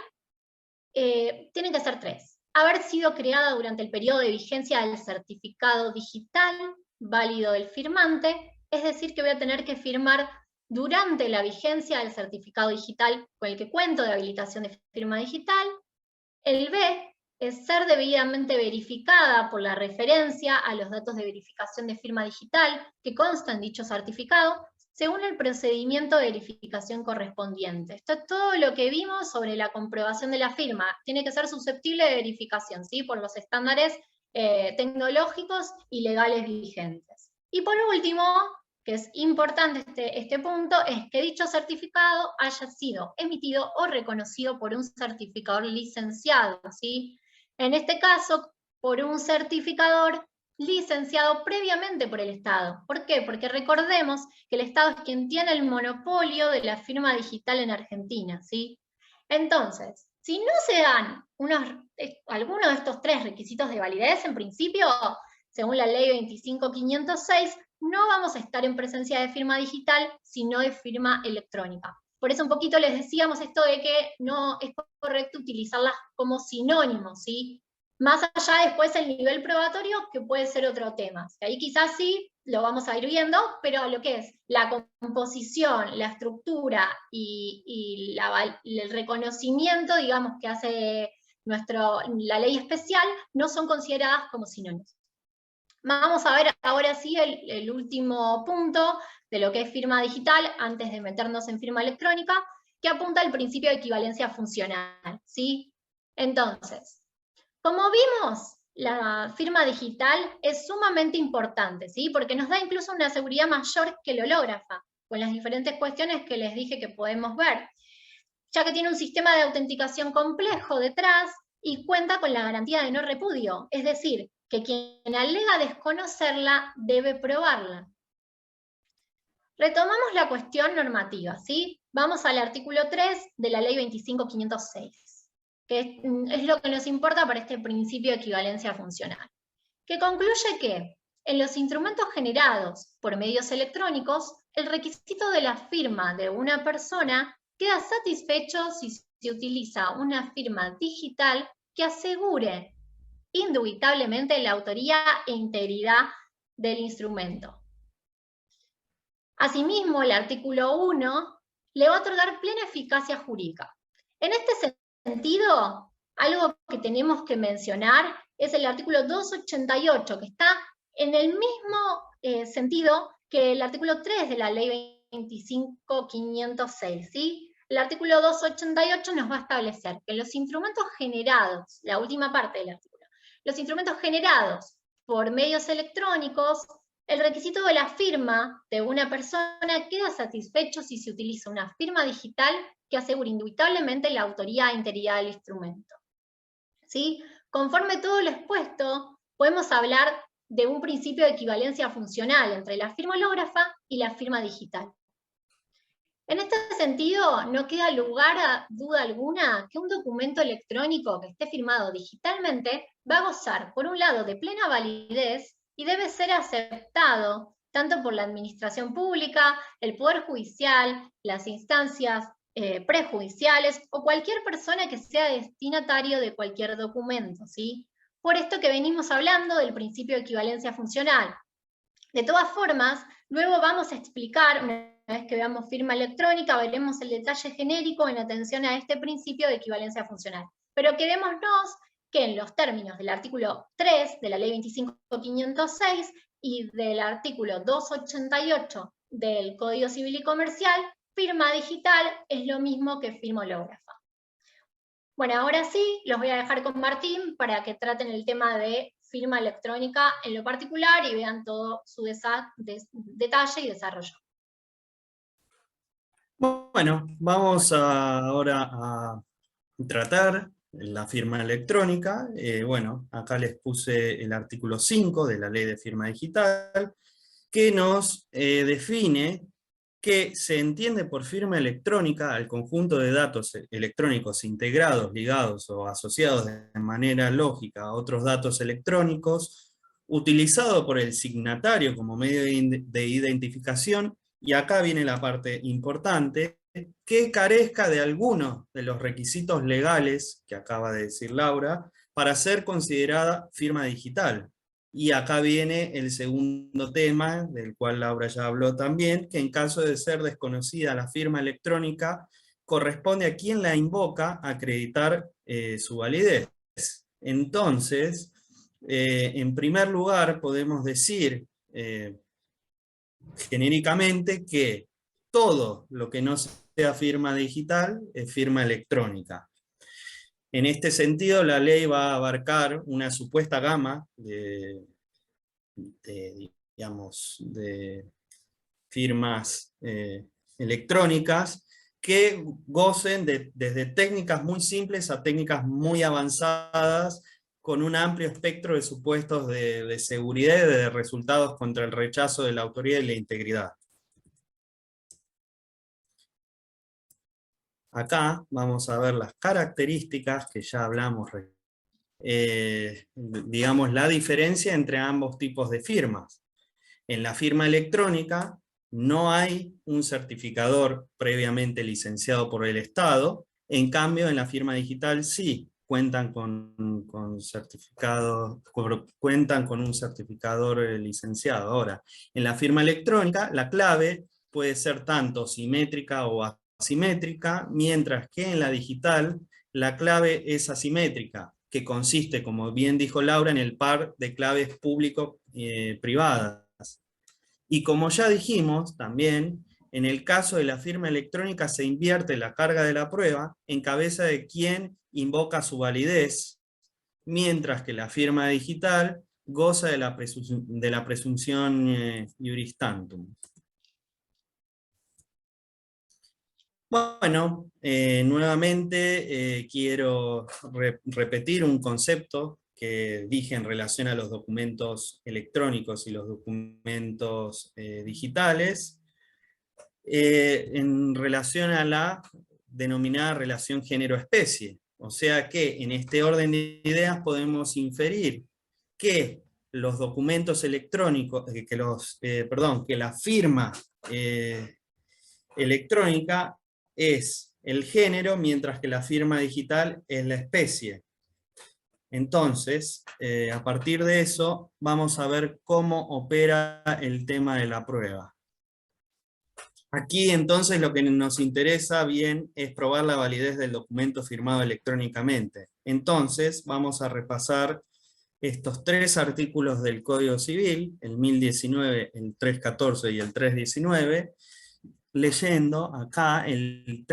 tienen que ser 3. Haber sido creada durante el periodo de vigencia del certificado digital válido del firmante, es decir, que voy a tener que firmar durante la vigencia del certificado digital con el que cuento de habilitación de firma digital. El B es ser debidamente verificada por la referencia a los datos de verificación de firma digital que constan en dicho certificado, según el procedimiento de verificación correspondiente. Esto es todo lo que vimos sobre la comprobación de la firma. Tiene que ser susceptible de verificación, ¿sí? Por los estándares tecnológicos y legales vigentes. Y por último, que es importante este punto, es que dicho certificado haya sido emitido o reconocido por un certificador licenciado, ¿sí? En este caso, por un certificador licenciado previamente por el Estado. ¿Por qué? Porque recordemos que el Estado es quien tiene el monopolio de la firma digital en Argentina, ¿sí? Entonces, si no se dan alguno de estos 3 requisitos de validez, en principio, según la Ley 25.506, no vamos a estar en presencia de firma digital, sino de firma electrónica. Por eso un poquito les decíamos esto de que no es correcto utilizarlas como sinónimos, ¿sí? Más allá después el nivel probatorio, que puede ser otro tema. Ahí quizás sí lo vamos a ir viendo, pero lo que es la composición, la estructura y el reconocimiento, digamos, que hace la ley especial, no son consideradas como sinónimos. Vamos a ver ahora sí el último punto de lo que es firma digital, antes de meternos en firma electrónica, que apunta al principio de equivalencia funcional, ¿sí? Entonces, como vimos, la firma digital es sumamente importante, ¿sí? Porque nos da incluso una seguridad mayor que el hológrafa, con las diferentes cuestiones que les dije que podemos ver, ya que tiene un sistema de autenticación complejo detrás y cuenta con la garantía de no repudio, es decir, que quien alega desconocerla debe probarla. Retomamos la cuestión normativa, ¿sí? Vamos al artículo 3 de la Ley 25.506, que es lo que nos importa para este principio de equivalencia funcional, que concluye que en los instrumentos generados por medios electrónicos, el requisito de la firma de una persona queda satisfecho si se utiliza una firma digital que asegure indubitablemente la autoría e integridad del instrumento. Asimismo, el artículo 1 le va a otorgar plena eficacia jurídica. En este sentido, algo que tenemos que mencionar es el artículo 288, que está en el mismo sentido que el artículo 3 de la Ley 25.506, ¿sí? El artículo 288 nos va a establecer que los instrumentos generados, la última parte del artículo, los instrumentos generados por medios electrónicos, el requisito de la firma de una persona queda satisfecho si se utiliza una firma digital que asegure indubitablemente la autoría e integridad del instrumento. ¿Sí? Conforme todo lo expuesto, podemos hablar de un principio de equivalencia funcional entre la firma hológrafa y la firma digital. En este sentido, no queda lugar a duda alguna que un documento electrónico que esté firmado digitalmente va a gozar, por un lado, de plena validez y debe ser aceptado tanto por la administración pública, el Poder Judicial, las instancias prejudiciales o cualquier persona que sea destinatario de cualquier documento, ¿sí? Por esto que venimos hablando del principio de equivalencia funcional. De todas formas, luego vamos a explicar, una vez que veamos firma electrónica, veremos el detalle genérico en atención a este principio de equivalencia funcional. Pero quedémonos que en los términos del artículo 3 de la Ley 25.506 y del artículo 288 del Código Civil y Comercial, firma digital es lo mismo que firma hológrafa. Bueno, ahora sí, los voy a dejar con Martín para que traten el tema de firma electrónica en lo particular y vean todo su detalle y desarrollo. Bueno, vamos ahora a tratar la firma electrónica. Bueno, acá les puse el artículo 5 de la Ley de Firma Digital, que nos define que se entiende por firma electrónica al conjunto de datos electrónicos integrados, ligados o asociados de manera lógica a otros datos electrónicos, utilizado por el signatario como medio de identificación, y acá viene la parte importante, que carezca de alguno de los requisitos legales, que acaba de decir Laura, para ser considerada firma digital. Y acá viene el segundo tema, del cual Laura ya habló también, que en caso de ser desconocida la firma electrónica, corresponde a quien la invoca acreditar su validez. Entonces, en primer lugar, podemos decir genéricamente que todo lo que no sea firma digital es firma electrónica. En este sentido, la ley va a abarcar una supuesta gama de firmas electrónicas que gocen desde técnicas muy simples a técnicas muy avanzadas, con un amplio espectro de supuestos de seguridad y de resultados contra el rechazo de la autoría y la integridad. Acá vamos a ver las características que ya hablamos, digamos la diferencia entre ambos tipos de firmas. En la firma electrónica no hay un certificador previamente licenciado por el Estado, en cambio en la firma digital sí, cuentan con un certificador licenciado. Ahora, en la firma electrónica la clave puede ser tanto simétrica o asimétrica, mientras que en la digital la clave es asimétrica, que consiste, como bien dijo Laura, en el par de claves público-privadas. Y como ya dijimos también, en el caso de la firma electrónica se invierte la carga de la prueba en cabeza de quien invoca su validez, mientras que la firma digital goza de la presunción iuris tantum. Bueno, nuevamente quiero repetir un concepto que dije en relación a los documentos electrónicos y los documentos digitales, en relación a la denominada relación género-especie. O sea que en este orden de ideas podemos inferir que los documentos electrónicos, que la firma electrónica es el género, mientras que la firma digital es la especie. Entonces, a partir de eso, vamos a ver cómo opera el tema de la prueba. Aquí entonces lo que nos interesa bien es probar la validez del documento firmado electrónicamente. Entonces vamos a repasar estos 3 artículos del Código Civil, el 1019, el 314 y el 319, leyendo acá el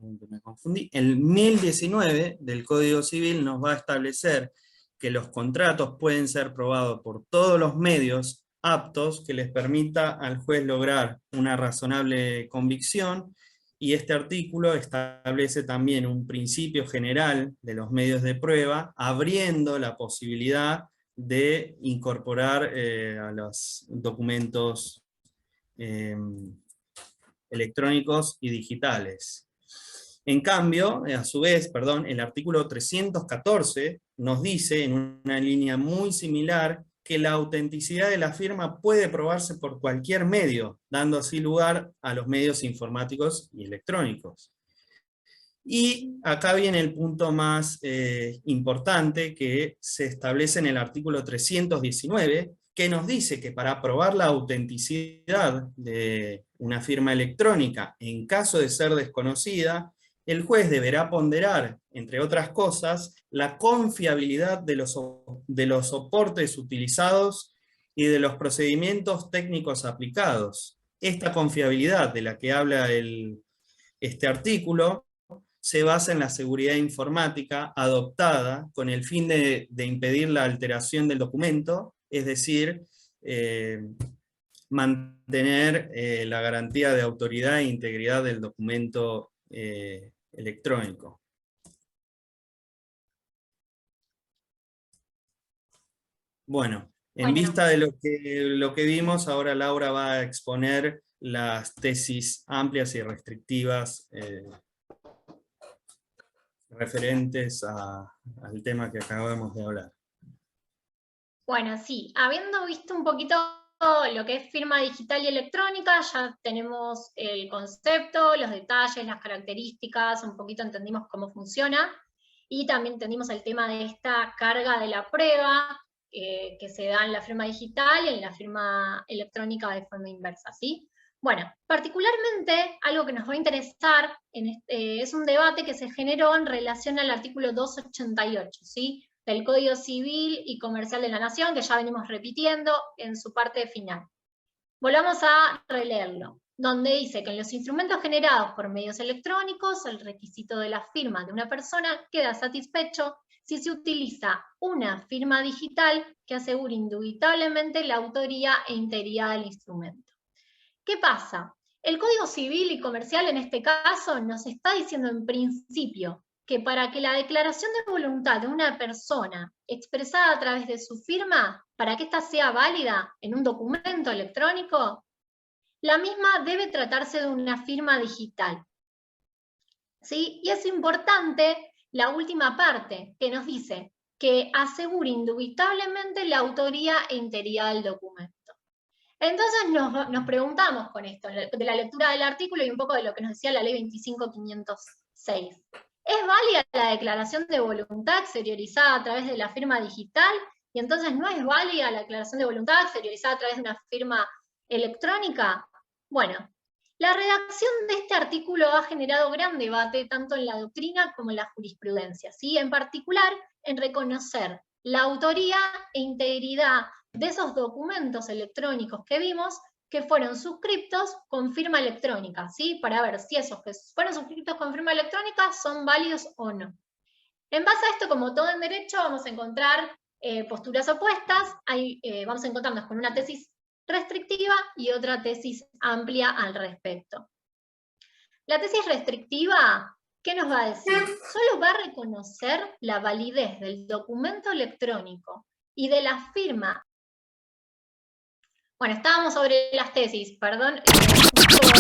1019 del Código Civil nos va a establecer que los contratos pueden ser probados por todos los medios aptos que les permita al juez lograr una razonable convicción, y este artículo establece también un principio general de los medios de prueba, abriendo la posibilidad de incorporar a los documentos electrónicos y digitales. En cambio, a su vez, el artículo 314 nos dice, en una línea muy similar, que la autenticidad de la firma puede probarse por cualquier medio, dando así lugar a los medios informáticos y electrónicos. Y acá viene el punto más importante que se establece en el artículo 319, que nos dice que para probar la autenticidad de una firma electrónica, en caso de ser desconocida, el juez deberá ponderar, entre otras cosas, la confiabilidad de los soportes utilizados y de los procedimientos técnicos aplicados. Esta confiabilidad de la que habla este artículo se basa en la seguridad informática adoptada con el fin de impedir la alteración del documento, es decir, mantener la garantía de autoridad e integridad del documento electrónico. Bueno, en vista de lo que vimos, ahora Laura va a exponer las tesis amplias y restrictivas referentes al tema que acabamos de hablar. Bueno, sí, habiendo visto un poquito lo que es firma digital y electrónica, ya tenemos el concepto, los detalles, las características, un poquito entendimos cómo funciona, y también entendimos el tema de esta carga de la prueba que se da en la firma digital y en la firma electrónica de forma inversa, ¿sí? Bueno, particularmente algo que nos va a interesar es un debate que se generó en relación al artículo 288, ¿sí?, del Código Civil y Comercial de la Nación, que ya venimos repitiendo en su parte final. Volvamos a releerlo, donde dice que en los instrumentos generados por medios electrónicos, el requisito de la firma de una persona queda satisfecho si se utiliza una firma digital que asegure indubitablemente la autoría e integridad del instrumento. ¿Qué pasa? El Código Civil y Comercial en este caso nos está diciendo en principio que para que la declaración de voluntad de una persona expresada a través de su firma, para que ésta sea válida en un documento electrónico, la misma debe tratarse de una firma digital. ¿Sí? Y es importante la última parte, que nos dice que asegure indubitablemente la autoría e integridad del documento. Entonces nos preguntamos con esto, de la lectura del artículo y un poco de lo que nos decía la ley 25.506. ¿Es válida la declaración de voluntad exteriorizada a través de la firma digital? Y entonces no es válida la declaración de voluntad exteriorizada a través de una firma electrónica. Bueno, la redacción de este artículo ha generado gran debate tanto en la doctrina como en la jurisprudencia, ¿sí? En particular en reconocer la autoría e integridad de esos documentos electrónicos que vimos que fueron suscriptos con firma electrónica, ¿sí? Para ver si esos que fueron suscriptos con firma electrónica son válidos o no. En base a esto, como todo en derecho, vamos a encontrar posturas opuestas, vamos a encontrarnos con una tesis restrictiva y otra tesis amplia al respecto. La tesis restrictiva ¿qué nos va a decir? Solo va a reconocer la validez del documento electrónico y de la firma. Bueno, estábamos sobre las tesis, perdón,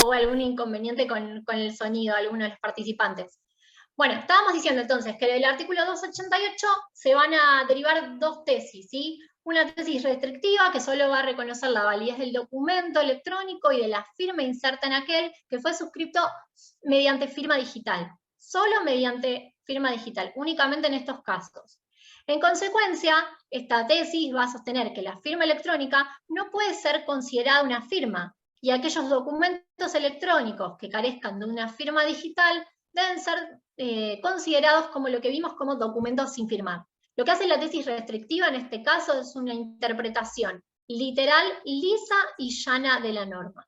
hubo algún inconveniente con el sonido de algunos de los participantes. Bueno, estábamos diciendo entonces que del artículo 288 se van a derivar dos tesis, ¿sí? Una tesis restrictiva que solo va a reconocer la validez del documento electrónico y de la firma inserta en aquel que fue suscrito mediante firma digital. Solo mediante firma digital, únicamente en estos casos. En consecuencia, esta tesis va a sostener que la firma electrónica no puede ser considerada una firma, y aquellos documentos electrónicos que carezcan de una firma digital deben ser considerados como lo que vimos como documentos sin firmar. Lo que hace la tesis restrictiva en este caso es una interpretación literal, lisa y llana de la norma.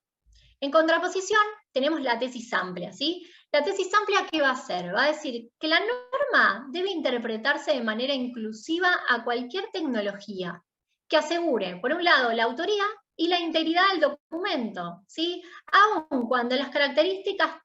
En contraposición, tenemos la tesis amplia, ¿sí? La tesis amplia, ¿qué va a hacer? Va a decir que la norma debe interpretarse de manera inclusiva a cualquier tecnología que asegure, por un lado, la autoría y la integridad del documento, ¿sí? Aun cuando las características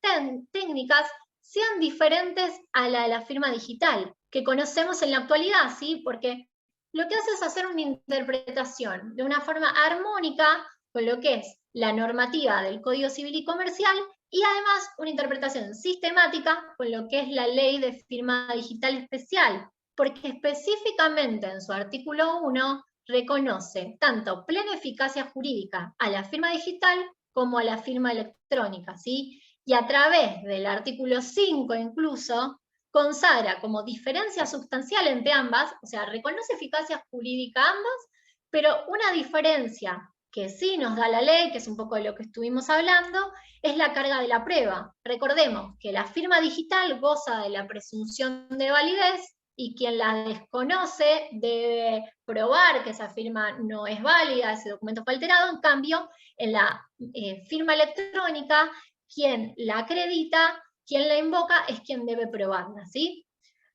técnicas sean diferentes a la de la firma digital, que conocemos en la actualidad, ¿sí? Porque lo que hace es hacer una interpretación de una forma armónica con lo que es la normativa del Código Civil y Comercial, y además una interpretación sistemática con lo que es la ley de firma digital especial, porque específicamente en su artículo 1 reconoce tanto plena eficacia jurídica a la firma digital como a la firma electrónica, ¿sí? Y a través del artículo 5 incluso, consagra como diferencia sustancial entre ambas, o sea, reconoce eficacia jurídica ambas, pero una diferencia que sí nos da la ley, que es un poco de lo que estuvimos hablando, es la carga de la prueba. Recordemos que la firma digital goza de la presunción de validez y quien la desconoce debe probar que esa firma no es válida, ese documento fue alterado. En cambio, en la firma electrónica, quien la acredita, quien la invoca, es quien debe probarla, ¿sí?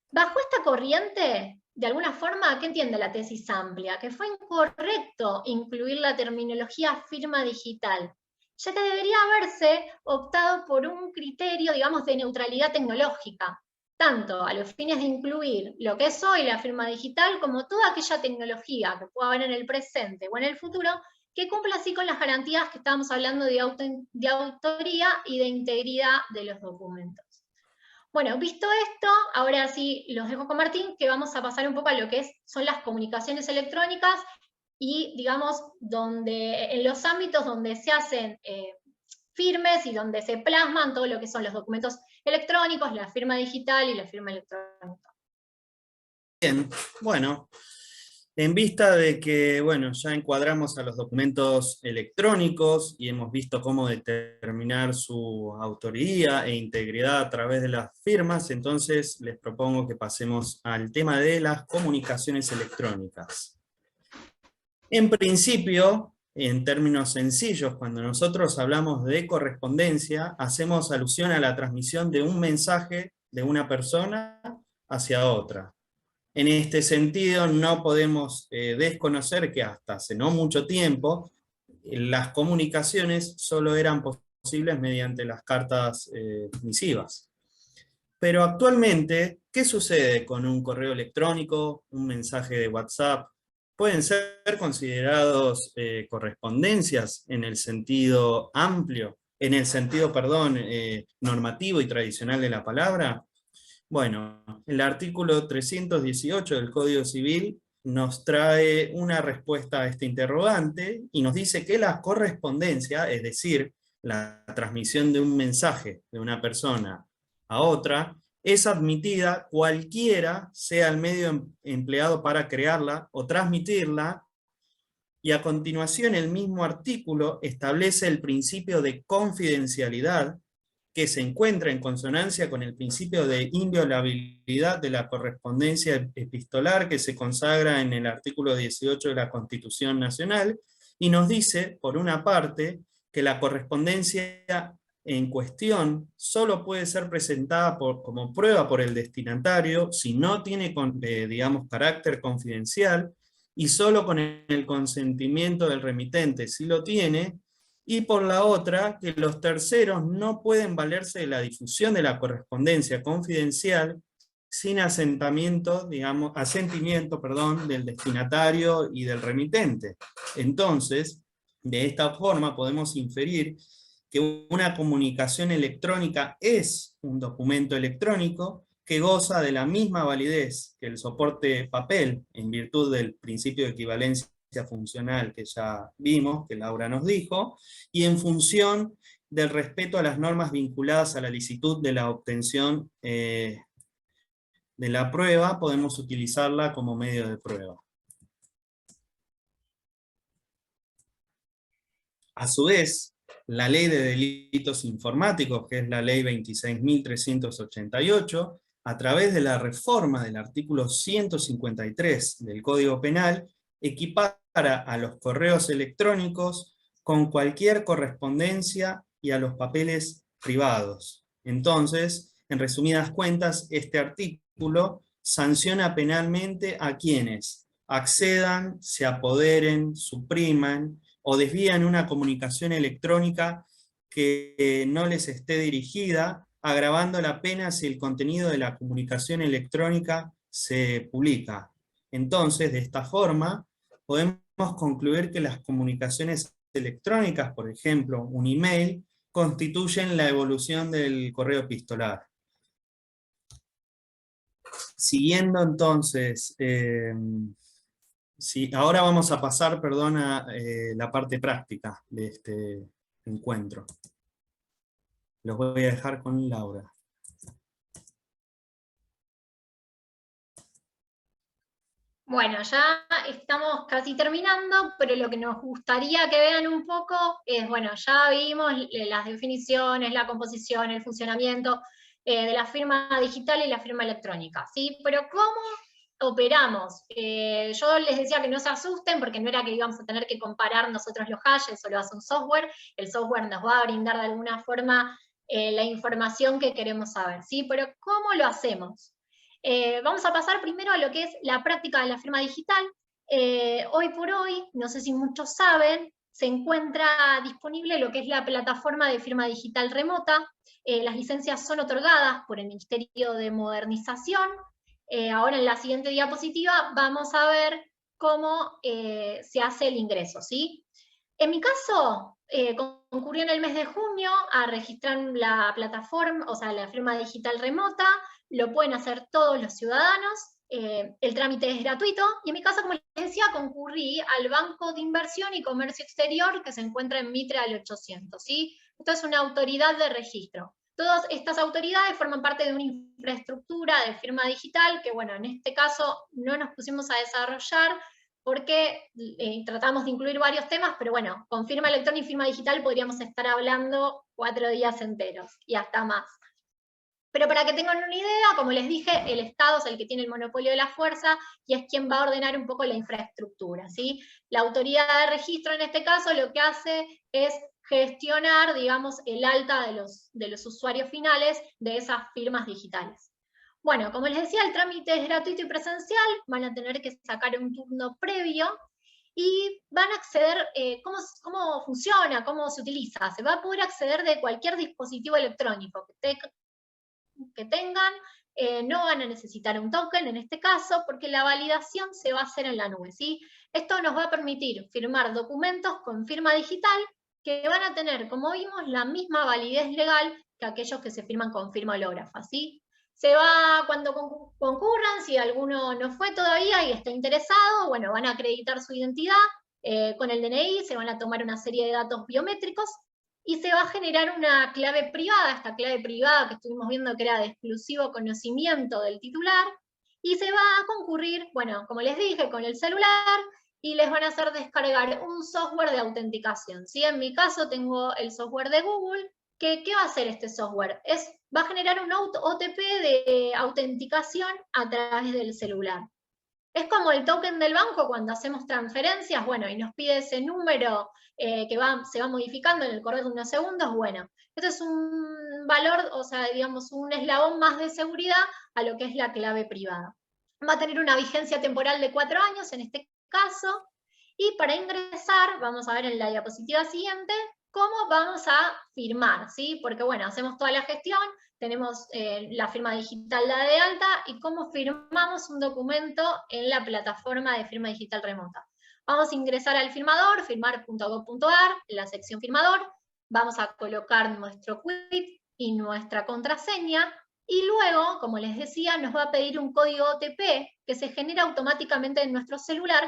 Bajo esta corriente, de alguna forma, ¿qué entiende la tesis amplia? Que fue incorrecto incluir la terminología firma digital, ya que debería haberse optado por un criterio, digamos, de neutralidad tecnológica, tanto a los fines de incluir lo que es hoy la firma digital, como toda aquella tecnología que pueda haber en el presente o en el futuro, que cumpla así con las garantías que estábamos hablando de autoría y de integridad de los documentos. Bueno, visto esto, ahora sí los dejo con Martín, que vamos a pasar un poco a lo que son las comunicaciones electrónicas y, digamos, en los ámbitos donde se hacen firmes y donde se plasman todo lo que son los documentos electrónicos, la firma digital y la firma electrónica. Bien, bueno, en vista de que, bueno, ya encuadramos a los documentos electrónicos y hemos visto cómo determinar su autoría e integridad a través de las firmas, entonces les propongo que pasemos al tema de las comunicaciones electrónicas. En principio, en términos sencillos, cuando nosotros hablamos de correspondencia, hacemos alusión a la transmisión de un mensaje de una persona hacia otra. En este sentido, no podemos desconocer que hasta hace no mucho tiempo, las comunicaciones solo eran posibles mediante las cartas misivas. Pero actualmente, ¿qué sucede con un correo electrónico, un mensaje de WhatsApp? Pueden ser considerados correspondencias en el sentido amplio, en el sentido, perdón, normativo y tradicional de la palabra. Bueno, el artículo 318 del Código Civil nos trae una respuesta a este interrogante y nos dice que la correspondencia, es decir, la transmisión de un mensaje de una persona a otra, es admitida cualquiera sea el medio empleado para crearla o transmitirla, y a continuación el mismo artículo establece el principio de confidencialidad que se encuentra en consonancia con el principio de inviolabilidad de la correspondencia epistolar que se consagra en el artículo 18 de la Constitución Nacional, y nos dice, por una parte, que la correspondencia en cuestión solo puede ser presentada como prueba por el destinatario si no tiene, digamos, carácter confidencial, y solo con el consentimiento del remitente si lo tiene, y por la otra, que los terceros no pueden valerse de la difusión de la correspondencia confidencial sin asentimiento del destinatario y del remitente. Entonces, de esta forma podemos inferir que una comunicación electrónica es un documento electrónico que goza de la misma validez que el soporte papel, en virtud del principio de equivalencia funcional que ya vimos, que Laura nos dijo, y en función del respeto a las normas vinculadas a la licitud de la obtención de la prueba, podemos utilizarla como medio de prueba. A su vez, la Ley de Delitos Informáticos, que es la Ley 26.388, a través de la reforma del artículo 153 del Código Penal, equipara a los correos electrónicos con cualquier correspondencia y a los papeles privados. Entonces, en resumidas cuentas, este artículo sanciona penalmente a quienes accedan, se apoderen, supriman o desvían una comunicación electrónica que no les esté dirigida, agravando la pena si el contenido de la comunicación electrónica se publica. Entonces, de esta forma, podemos concluir que las comunicaciones electrónicas, por ejemplo, un email, constituyen la evolución del correo epistolar. Siguiendo entonces, ahora vamos a pasar, perdón, a la parte práctica de este encuentro. Los voy a dejar con Laura. Bueno, ya estamos casi terminando, pero lo que nos gustaría que vean un poco es, bueno, ya vimos las definiciones, la composición, el funcionamiento de la firma digital y la firma electrónica, ¿sí? Pero ¿cómo operamos? Yo les decía que no se asusten, porque no era que íbamos a tener que comparar nosotros los hashes, eso lo hace un software, el software nos va a brindar de alguna forma la información que queremos saber, ¿sí? Pero ¿cómo lo hacemos? Vamos a pasar primero a lo que es la práctica de la firma digital. Hoy por hoy, no sé si muchos saben, se encuentra disponible lo que es la plataforma de firma digital remota. Las licencias son otorgadas por el Ministerio de Modernización. Ahora en la siguiente diapositiva vamos a ver cómo se hace el ingreso, ¿sí? En mi caso, concurrí en el mes de junio a registrar la plataforma, o sea, la firma digital remota. Lo pueden hacer todos los ciudadanos, el trámite es gratuito, y en mi caso, como les decía, concurrí al Banco de Inversión y Comercio Exterior, que se encuentra en Mitre al 800, ¿sí? Esto es una autoridad de registro. Todas estas autoridades forman parte de una infraestructura de firma digital, que bueno, en este caso no nos pusimos a desarrollar, porque tratamos de incluir varios temas, pero bueno, con firma electrónica y firma digital podríamos estar hablando 4 días enteros, y hasta más. Pero para que tengan una idea, como les dije, el Estado es el que tiene el monopolio de la fuerza y es quien va a ordenar un poco la infraestructura, ¿sí? La autoridad de registro en este caso lo que hace es gestionar, digamos, el alta de los usuarios finales de esas firmas digitales. Bueno, como les decía, el trámite es gratuito y presencial, van a tener que sacar un turno previo y van a acceder, ¿cómo funciona? ¿Cómo se utiliza? Se va a poder acceder de cualquier dispositivo electrónico que tengan, no van a necesitar un token en este caso, porque la validación se va a hacer en la nube, ¿sí? Esto nos va a permitir firmar documentos con firma digital que van a tener, como vimos, la misma validez legal que aquellos que se firman con firma hológrafa, ¿sí? Se va, cuando concurran, si alguno no fue todavía y está interesado, bueno, van a acreditar su identidad con el DNI, se van a tomar una serie de datos biométricos, y se va a generar una clave privada, esta clave privada que estuvimos viendo que era de exclusivo conocimiento del titular, y se va a concurrir, bueno, como les dije, con el celular, y les van a hacer descargar un software de autenticación, ¿sí? En mi caso tengo el software de Google, que ¿qué va a hacer este software? Va a generar un OTP de autenticación a través del celular. Es como el token del banco cuando hacemos transferencias, bueno, y nos pide ese número que se va modificando en el correr de unos segundos, bueno, esto es un valor, o sea, digamos, un eslabón más de seguridad a lo que es la clave privada. Va a tener una vigencia temporal de 4 años en este caso, y para ingresar, vamos a ver en la diapositiva siguiente, cómo vamos a firmar, ¿sí? Porque bueno, hacemos toda la gestión, tenemos la firma digital dada de alta, y cómo firmamos un documento en la plataforma de firma digital remota. Vamos a ingresar al firmador, firmar.gov.ar, en la sección firmador, vamos a colocar nuestro quit y nuestra contraseña, y luego, como les decía, nos va a pedir un código OTP que se genera automáticamente en nuestro celular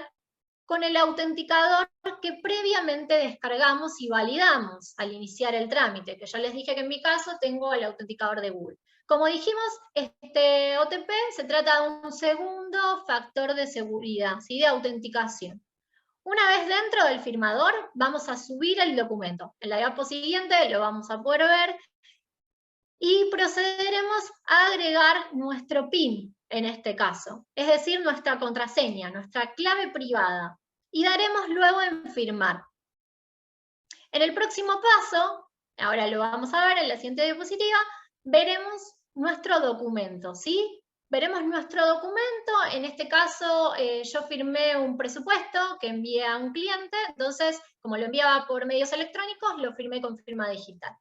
con el autenticador que previamente descargamos y validamos al iniciar el trámite, que ya les dije que en mi caso tengo el autenticador de Google. Como dijimos, este OTP se trata de un segundo factor de seguridad, ¿sí? De autenticación. Una vez dentro del firmador, vamos a subir el documento. En la diapo siguiente lo vamos a poder ver, y procederemos a agregar nuestro PIN en este caso, es decir, nuestra contraseña, nuestra clave privada, y daremos luego en firmar. En el próximo paso, ahora lo vamos a ver en la siguiente diapositiva, veremos nuestro documento, ¿sí? Veremos nuestro documento, en este caso yo firmé un presupuesto que envié a un cliente, entonces como lo enviaba por medios electrónicos, lo firmé con firma digital.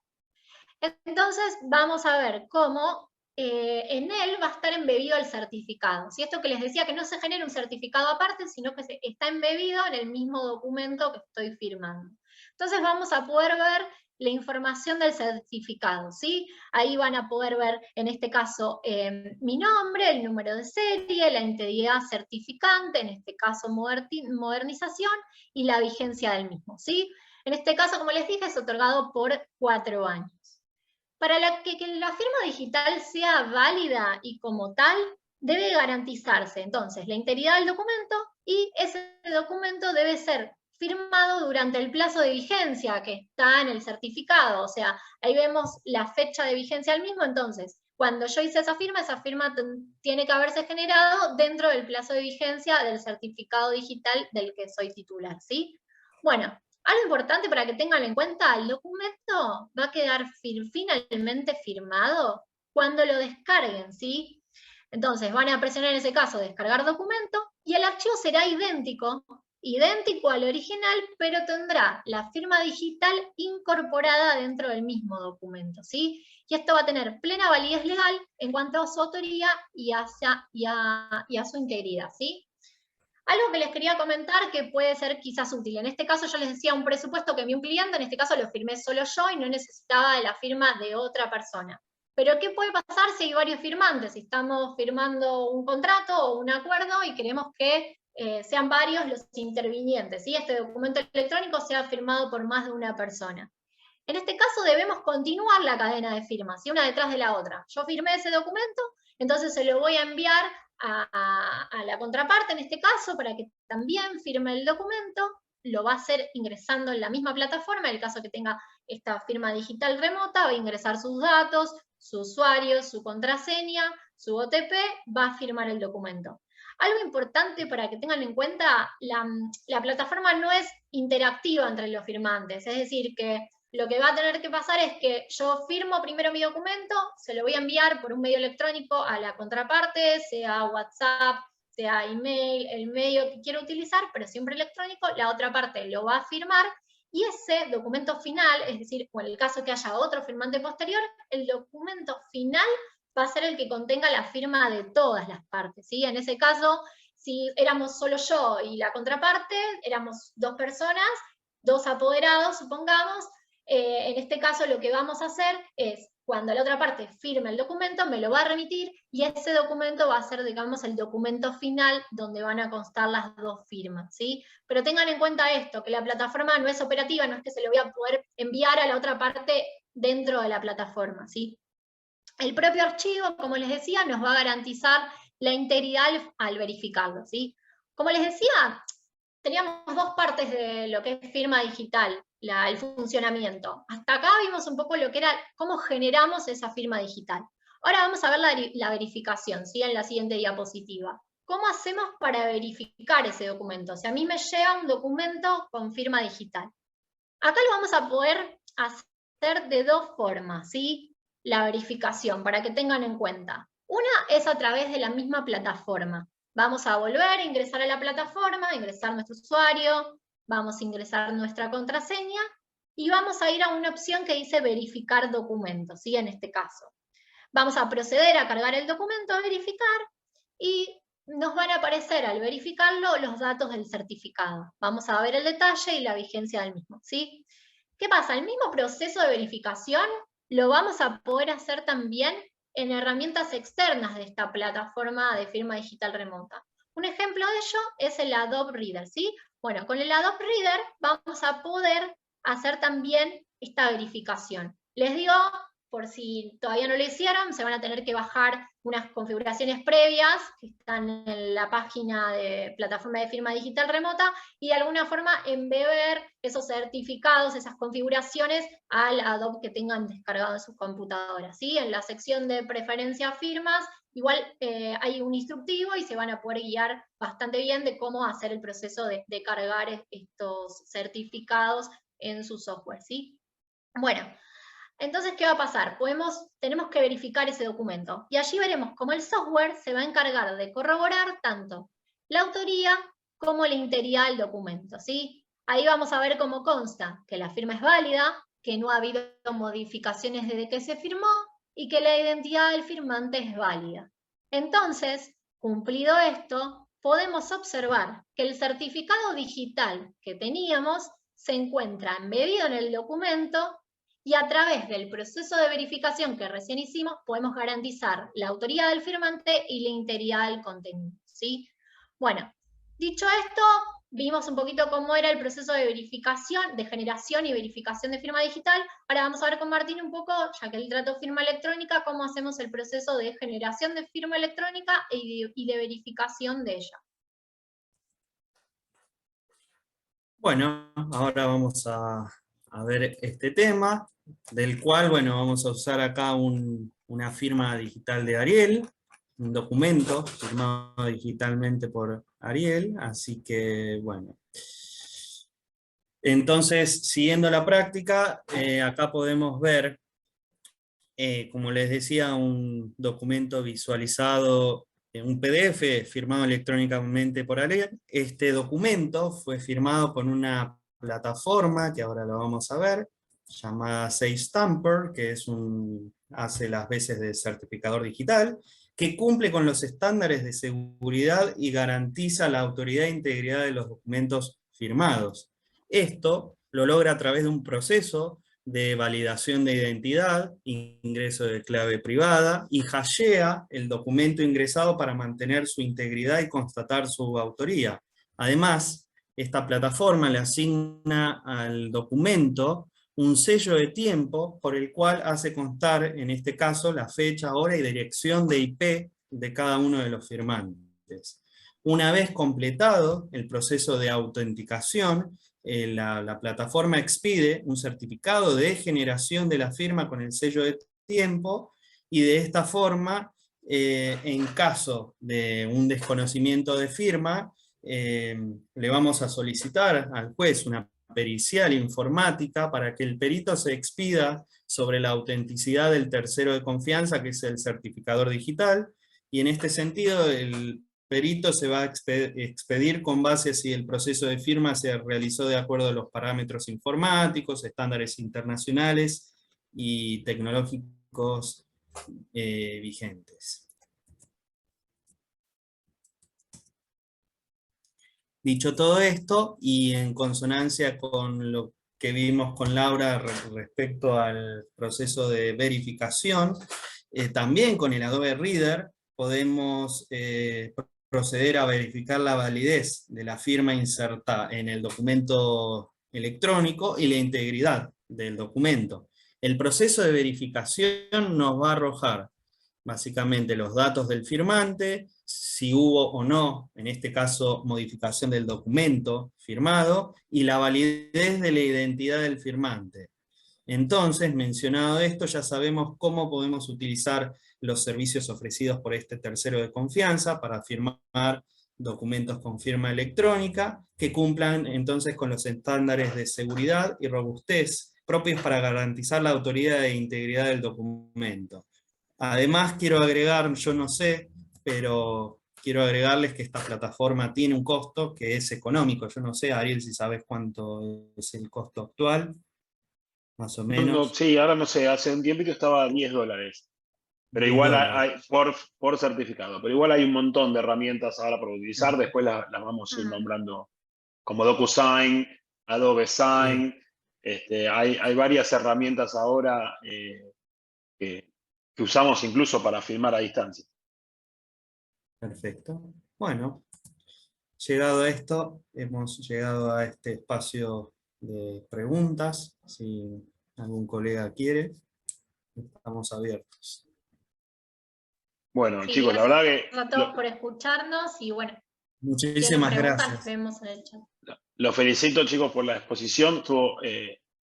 Entonces vamos a ver cómo en él va a estar embebido el certificado. ¿Sí? Esto que les decía, que no se genera un certificado aparte, sino que está embebido en el mismo documento que estoy firmando. Entonces vamos a poder ver la información del certificado, ¿sí? Ahí van a poder ver, en este caso, mi nombre, el número de serie, la entidad certificante, en este caso modernización, y la vigencia del mismo, ¿sí? En este caso, como les dije, es otorgado por 4 años. Para que la firma digital sea válida y como tal, debe garantizarse entonces la integridad del documento, y ese documento debe ser firmado durante el plazo de vigencia que está en el certificado, o sea, ahí vemos la fecha de vigencia del mismo. Entonces, cuando yo hice esa firma tiene que haberse generado dentro del plazo de vigencia del certificado digital del que soy titular, ¿sí? Bueno, algo importante para que tengan en cuenta, el documento va a quedar finalmente firmado cuando lo descarguen, ¿sí? Entonces van a presionar en ese caso descargar documento, y el archivo será idéntico al original, pero tendrá la firma digital incorporada dentro del mismo documento, ¿sí? Y esto va a tener plena validez legal en cuanto a su autoría y a su integridad, ¿sí? Algo que les quería comentar que puede ser quizás útil. En este caso yo les decía un presupuesto que envió un cliente, en este caso lo firmé solo yo y no necesitaba de la firma de otra persona. Pero ¿qué puede pasar si hay varios firmantes? Si estamos firmando un contrato o un acuerdo y queremos que sean varios los intervinientes, ¿sí? Este documento electrónico sea firmado por más de una persona. En este caso debemos continuar la cadena de firmas, ¿sí? Una detrás de la otra. Yo firmé ese documento, entonces se lo voy a enviar a la contraparte en este caso para que también firme el documento. Lo va a hacer ingresando en la misma plataforma. En el caso que tenga esta firma digital remota, va a ingresar sus datos, su usuario, su contraseña, su OTP, va a firmar el documento. Algo importante para que tengan en cuenta, la plataforma no es interactiva entre los firmantes, es decir, que lo que va a tener que pasar es que yo firmo primero mi documento, se lo voy a enviar por un medio electrónico a la contraparte, sea WhatsApp, sea email, el medio que quiero utilizar, pero siempre electrónico, la otra parte lo va a firmar, y ese documento final, es decir, o en el caso que haya otro firmante posterior, el documento final va a ser el que contenga la firma de todas las partes, ¿sí? En ese caso, si éramos solo yo y la contraparte, éramos 2 personas, 2 apoderados, supongamos. En este caso lo que vamos a hacer es, cuando la otra parte firme el documento, me lo va a remitir, y ese documento va a ser, digamos, el documento final donde van a constar las 2 firmas, ¿sí? Pero tengan en cuenta esto, que la plataforma no es operativa, no es que se lo voy a poder enviar a la otra parte dentro de la plataforma, ¿sí? El propio archivo, como les decía, nos va a garantizar la integridad al verificarlo, ¿sí? Como les decía, teníamos 2 partes de lo que es firma digital, el funcionamiento. Hasta acá vimos un poco lo que era cómo generamos esa firma digital. Ahora vamos a ver la verificación, ¿sí? En la siguiente diapositiva. ¿Cómo hacemos para verificar ese documento? O sea, a mí me llega un documento con firma digital. Acá lo vamos a poder hacer de 2 formas, ¿sí? La verificación, para que tengan en cuenta. Una es a través de la misma plataforma. Vamos a volver a ingresar a la plataforma, ingresar nuestro usuario, vamos a ingresar nuestra contraseña, y vamos a ir a una opción que dice verificar documentos, ¿sí? En este caso. Vamos a proceder a cargar el documento a verificar y nos van a aparecer al verificarlo los datos del certificado. Vamos a ver el detalle y la vigencia del mismo, ¿sí? ¿Qué pasa? El mismo proceso de verificación lo vamos a poder hacer también en herramientas externas de esta plataforma de firma digital remota. Un ejemplo de ello es el Adobe Reader, ¿sí? Bueno, con el Adobe Reader vamos a poder hacer también esta verificación. Les digo, por si todavía no lo hicieron, se van a tener que bajar unas configuraciones previas que están en la página de plataforma de firma digital remota y de alguna forma embeber esos certificados, esas configuraciones al Adobe que tengan descargado en sus computadoras, ¿sí? En la sección de preferencias firmas, igual hay un instructivo y se van a poder guiar bastante bien de cómo hacer el proceso de cargar estos certificados en su software, ¿sí? Bueno, entonces, ¿qué va a pasar? Tenemos que verificar ese documento y allí veremos cómo el software se va a encargar de corroborar tanto la autoría como la integridad del documento, ¿sí? Ahí vamos a ver cómo consta que la firma es válida, que no ha habido modificaciones desde que se firmó y que la identidad del firmante es válida. Entonces, cumplido esto, podemos observar que el certificado digital que teníamos se encuentra embebido en el documento y a través del proceso de verificación que recién hicimos, podemos garantizar la autoría del firmante y la integridad del contenido, ¿sí? Bueno, dicho esto, vimos un poquito cómo era el proceso de verificación, de generación y verificación de firma digital. Ahora vamos a ver con Martín un poco, ya que él trató firma electrónica, cómo hacemos el proceso de generación de firma electrónica y de verificación de ella. Bueno, ahora vamos a ver este tema, del cual, bueno, vamos a usar acá una firma digital de Ariel, un documento firmado digitalmente por Ariel, así que, bueno. Entonces, siguiendo la práctica, acá podemos ver, como les decía, un documento visualizado, un PDF firmado electrónicamente por Ariel. Este documento fue firmado con una plataforma, que ahora lo vamos a ver, llamada SafeStamper, que hace las veces de certificador digital, que cumple con los estándares de seguridad y garantiza la autoridad e integridad de los documentos firmados. Esto lo logra a través de un proceso de validación de identidad, ingreso de clave privada, y hashea el documento ingresado para mantener su integridad y constatar su autoría. Además, esta plataforma le asigna al documento un sello de tiempo por el cual hace constar, en este caso, la fecha, hora y dirección de IP de cada uno de los firmantes. Una vez completado el proceso de autenticación, la plataforma expide un certificado de generación de la firma con el sello de tiempo, y de esta forma, en caso de un desconocimiento de firma, le vamos a solicitar al juez una pericial informática para que el perito se expida sobre la autenticidad del tercero de confianza, que es el certificador digital, y en este sentido el perito se va a expedir con base a si el proceso de firma se realizó de acuerdo a los parámetros informáticos, estándares internacionales y tecnológicos vigentes. Dicho todo esto, y en consonancia con lo que vimos con Laura respecto al proceso de verificación, también con el Adobe Reader podemos proceder a verificar la validez de la firma insertada en el documento electrónico y la integridad del documento. El proceso de verificación nos va a arrojar básicamente los datos del firmante, si hubo o no, en este caso, modificación del documento firmado, y la validez de la identidad del firmante. Entonces, mencionado esto, ya sabemos cómo podemos utilizar los servicios ofrecidos por este tercero de confianza para firmar documentos con firma electrónica, que cumplan entonces con los estándares de seguridad y robustez propios para garantizar la autoridad e integridad del documento. Además, quiero agregar, yo no sé, pero quiero agregarles que esta plataforma tiene un costo que es económico. Yo no sé, Ariel, si sabes cuánto es el costo actual. más o No, menos. sí, ahora no sé, hace un tiempito estaba a $10. Pero 10 igual dólares. hay por certificado. Pero igual hay un montón de herramientas ahora para utilizar. Después las vamos a ir nombrando como DocuSign, Adobe Bien, Sign. Hay varias herramientas ahora que usamos incluso para filmar a distancia. perfecto. Bueno, llegado a esto, hemos llegado a este espacio de preguntas. Si algún colega quiere, estamos abiertos. Bueno, Sí, chicos, la verdad que gracias a todos por escucharnos y bueno, si tienen Muchísimas preguntas las gracias. vemos en el chat. los felicito, chicos, por la exposición. Estuvo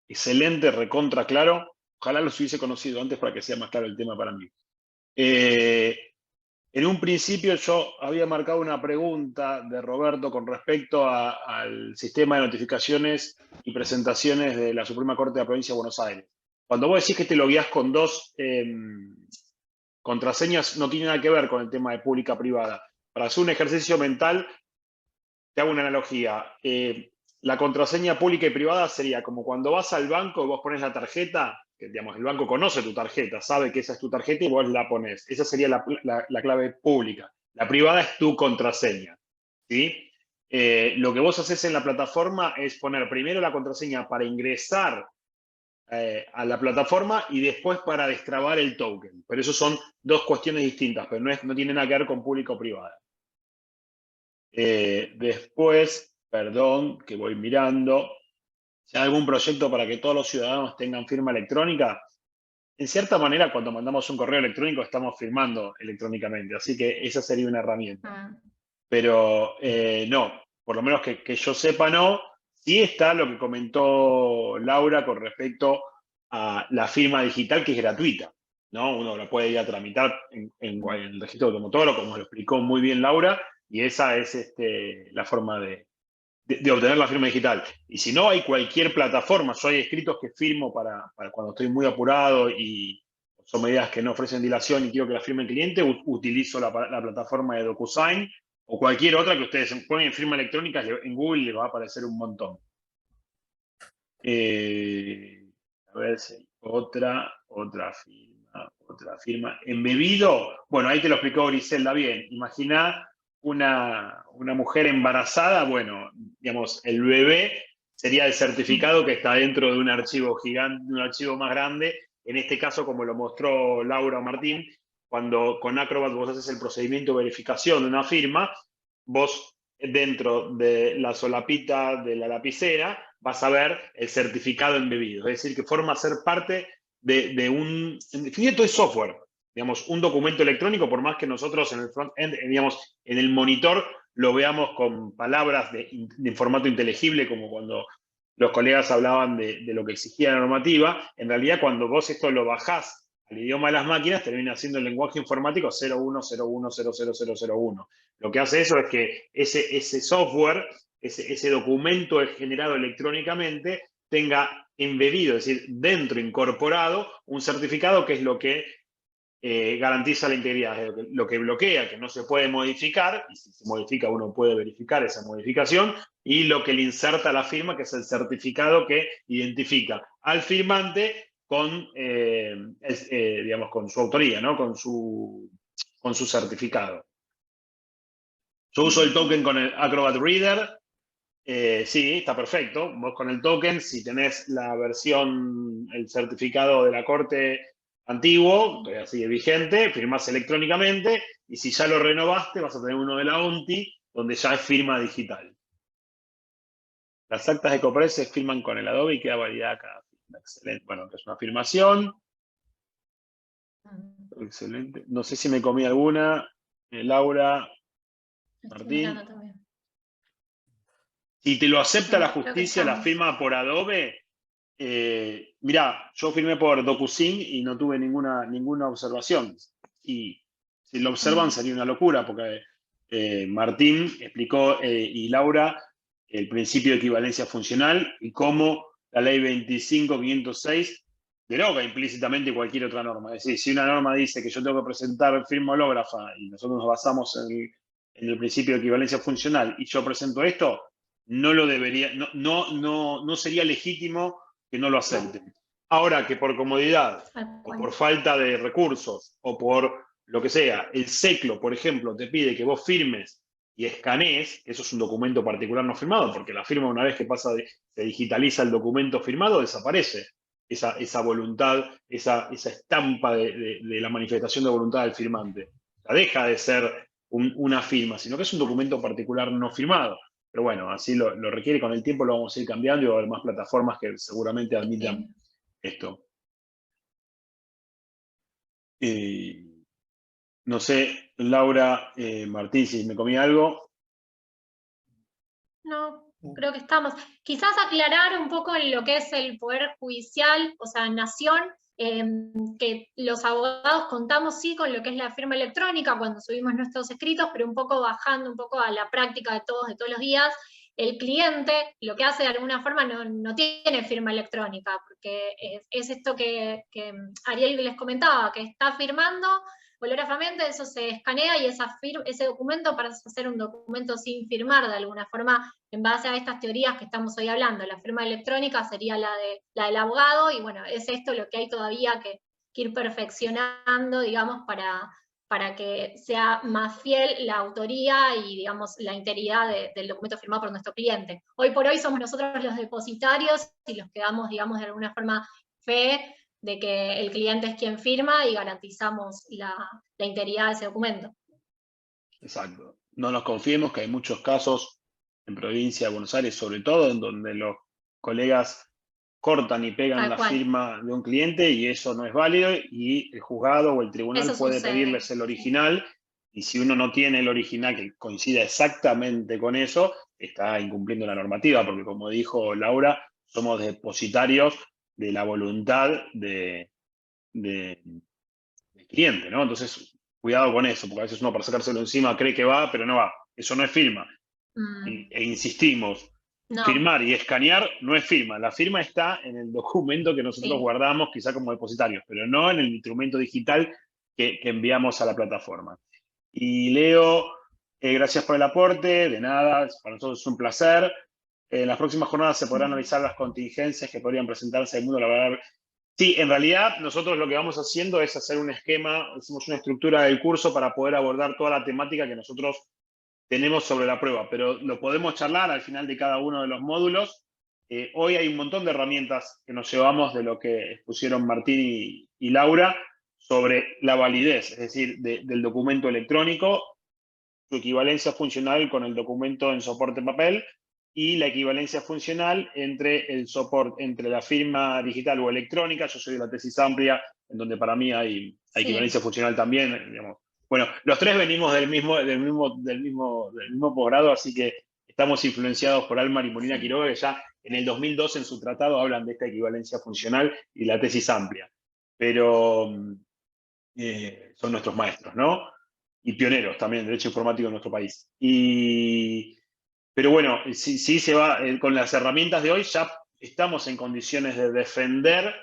excelente, recontra claro. Ojalá los hubiese conocido antes para que sea más claro el tema para mí. En un principio yo había marcado una pregunta de Roberto con respecto al sistema de notificaciones y presentaciones de la Suprema Corte de la Provincia de Buenos Aires. Cuando vos decís que te logueás con dos contraseñas, no tiene nada que ver con el tema de pública-privada. Para hacer un ejercicio mental, te hago una analogía. La contraseña pública y privada sería como cuando vas al banco y vos pones la tarjeta, que digamos, el banco conoce tu tarjeta, sabe que esa es tu tarjeta y vos la pones. Esa sería la clave pública. La privada es tu contraseña. ¿Sí? Lo que vos haces en la plataforma es poner primero la contraseña para ingresar a la plataforma y después para destrabar el token. Pero eso son dos cuestiones distintas, pero no tiene nada que ver con pública o privada. Después, perdón, que voy mirando, si hay algún proyecto para que todos los ciudadanos tengan firma electrónica. En cierta manera, cuando mandamos un correo electrónico, estamos firmando electrónicamente, así que esa sería una herramienta. Pero no, por lo menos que yo sepa, no. Sí está lo que comentó Laura con respecto a la firma digital, que es gratuita, ¿no? Uno la puede ir a tramitar en el registro automotor, como lo explicó muy bien Laura, y esa es la forma de obtener la firma digital. Y si no, hay cualquier plataforma. Yo hay escritos que firmo para cuando estoy muy apurado y son medidas que no ofrecen dilación y quiero que la firme el cliente, utilizo la plataforma de DocuSign o cualquier otra que ustedes ponen en firma electrónica, en Google les va a aparecer un montón. A ver si otra firma. Embebido, bueno, ahí te lo explicó Griselda bien. Imagina una mujer embarazada, bueno, digamos, el bebé sería el certificado que está dentro de un archivo gigante, de un archivo más grande. En este caso, como lo mostró Laura o Martín, cuando con Acrobat vos haces el procedimiento de verificación de una firma, vos dentro de la solapita de la lapicera vas a ver el certificado embebido. Es decir, que forma ser parte de un... En definitiva, todo es software. Digamos, un documento electrónico, por más que nosotros en el front-end, digamos, en el monitor lo veamos con palabras de formato inteligible, como cuando los colegas hablaban de lo que exigía la normativa, en realidad cuando vos esto lo bajás al idioma de las máquinas, termina siendo el lenguaje informático 0101000001. Lo que hace eso es que ese software, ese documento generado electrónicamente, tenga embebido, es decir, dentro, incorporado, un certificado que es lo que garantiza la integridad, lo que bloquea, que no se puede modificar, y si se modifica uno puede verificar esa modificación, y lo que le inserta la firma, que es el certificado que identifica al firmante con, digamos, con su autoría, ¿no? con su certificado. Yo uso el token con el Acrobat Reader. Sí, está perfecto. Vos con el token, si tenés la versión, el certificado de la Corte antiguo, todavía sigue vigente, firmás electrónicamente, y si ya lo renovaste, vas a tener uno de la ONTI, donde ya es firma digital. Las actas de Copres se firman con el Adobe y queda validada cada firma. Excelente. Bueno, es una afirmación. Excelente. No sé si me comí alguna. Laura, Martín. Si te lo acepta la justicia, la firma por Adobe, mirá, yo firmé por DocuSign y no tuve ninguna observación. Y si lo observan sería una locura, porque Martín explicó y Laura el principio de equivalencia funcional y cómo la ley 25.506 deroga implícitamente cualquier otra norma. Es decir, si una norma dice que yo tengo que presentar firma hológrafa y nosotros nos basamos en el principio de equivalencia funcional y yo presento esto, no lo debería, no sería legítimo que no lo acepten. Ahora que por comodidad, o Bueno. por falta de recursos, o por lo que sea, el SECLO, por ejemplo, te pide que vos firmes y escanees, eso es un documento particular no firmado, porque la firma, una vez que se digitaliza el documento firmado, desaparece esa voluntad, esa estampa de la manifestación de voluntad del firmante. O sea, deja de ser una firma, sino que es un documento particular no firmado. Pero bueno, así lo requiere, con el tiempo lo vamos a ir cambiando y va a haber más plataformas que seguramente admitan esto. No sé, Laura, Martín, si me comí algo. No, creo que estamos. Quizás aclarar un poco en lo que es el Poder Judicial, o sea, Nación, que los abogados contamos sí con lo que es la firma electrónica cuando subimos nuestros escritos, pero un poco bajando un poco a la práctica de todos los días. El cliente lo que hace de alguna forma no tiene firma electrónica, porque es esto que Ariel les comentaba, que está firmando bolígrafamente, eso se escanea y ese documento pasa a ser un documento sin firmar de alguna forma, en base a estas teorías que estamos hoy hablando. La firma electrónica sería la del abogado, y bueno, es esto lo que hay todavía que ir perfeccionando, digamos, para que sea más fiel la autoría y, digamos, la integridad del documento firmado por nuestro cliente. Hoy por hoy somos nosotros los depositarios y los que damos, digamos, de alguna forma fe de que el cliente es quien firma y garantizamos la integridad de ese documento. Exacto. No nos confiemos que hay muchos casos en provincia de Buenos Aires, sobre todo, en donde los colegas cortan y pegan la firma de un cliente y eso no es válido y el juzgado o el tribunal puede pedirles el original, y si uno no tiene el original que coincida exactamente con eso, está incumpliendo la normativa, porque como dijo Laura, somos depositarios de la voluntad del cliente, ¿no? Entonces, cuidado con eso, porque a veces uno para sacárselo encima cree que va, pero no va. Eso no es firma. E insistimos, firmar y escanear no es firma. La firma está en el documento que nosotros guardamos, quizá como depositarios, pero no en el instrumento digital que enviamos a la plataforma. Y Leo, gracias por el aporte, de nada, para nosotros es un placer. En las próximas jornadas se podrán analizar las contingencias que podrían presentarse en el mundo laboral. Sí, en realidad nosotros lo que vamos haciendo es hacer un esquema, hacemos una estructura del curso para poder abordar toda la temática que nosotros tenemos sobre la prueba, pero lo podemos charlar al final de cada uno de los módulos. Hoy hay un montón de herramientas que nos llevamos de lo que expusieron Martín y Laura sobre la validez, es decir, del documento electrónico, su equivalencia funcional con el documento en soporte papel, y la equivalencia funcional entre el soporte, entre la firma digital o electrónica. Yo soy de la tesis amplia, en donde para mí hay equivalencia funcional también, digamos. Bueno, los tres venimos del mismo posgrado, así que estamos influenciados por Almar y Molina Quiroga, que ya en el 2002 en su tratado hablan de esta equivalencia funcional y la tesis amplia. Pero son nuestros maestros, ¿no? Y pioneros también en derecho informático en nuestro país. Pero bueno, sí se va, con las herramientas de hoy ya estamos en condiciones de defender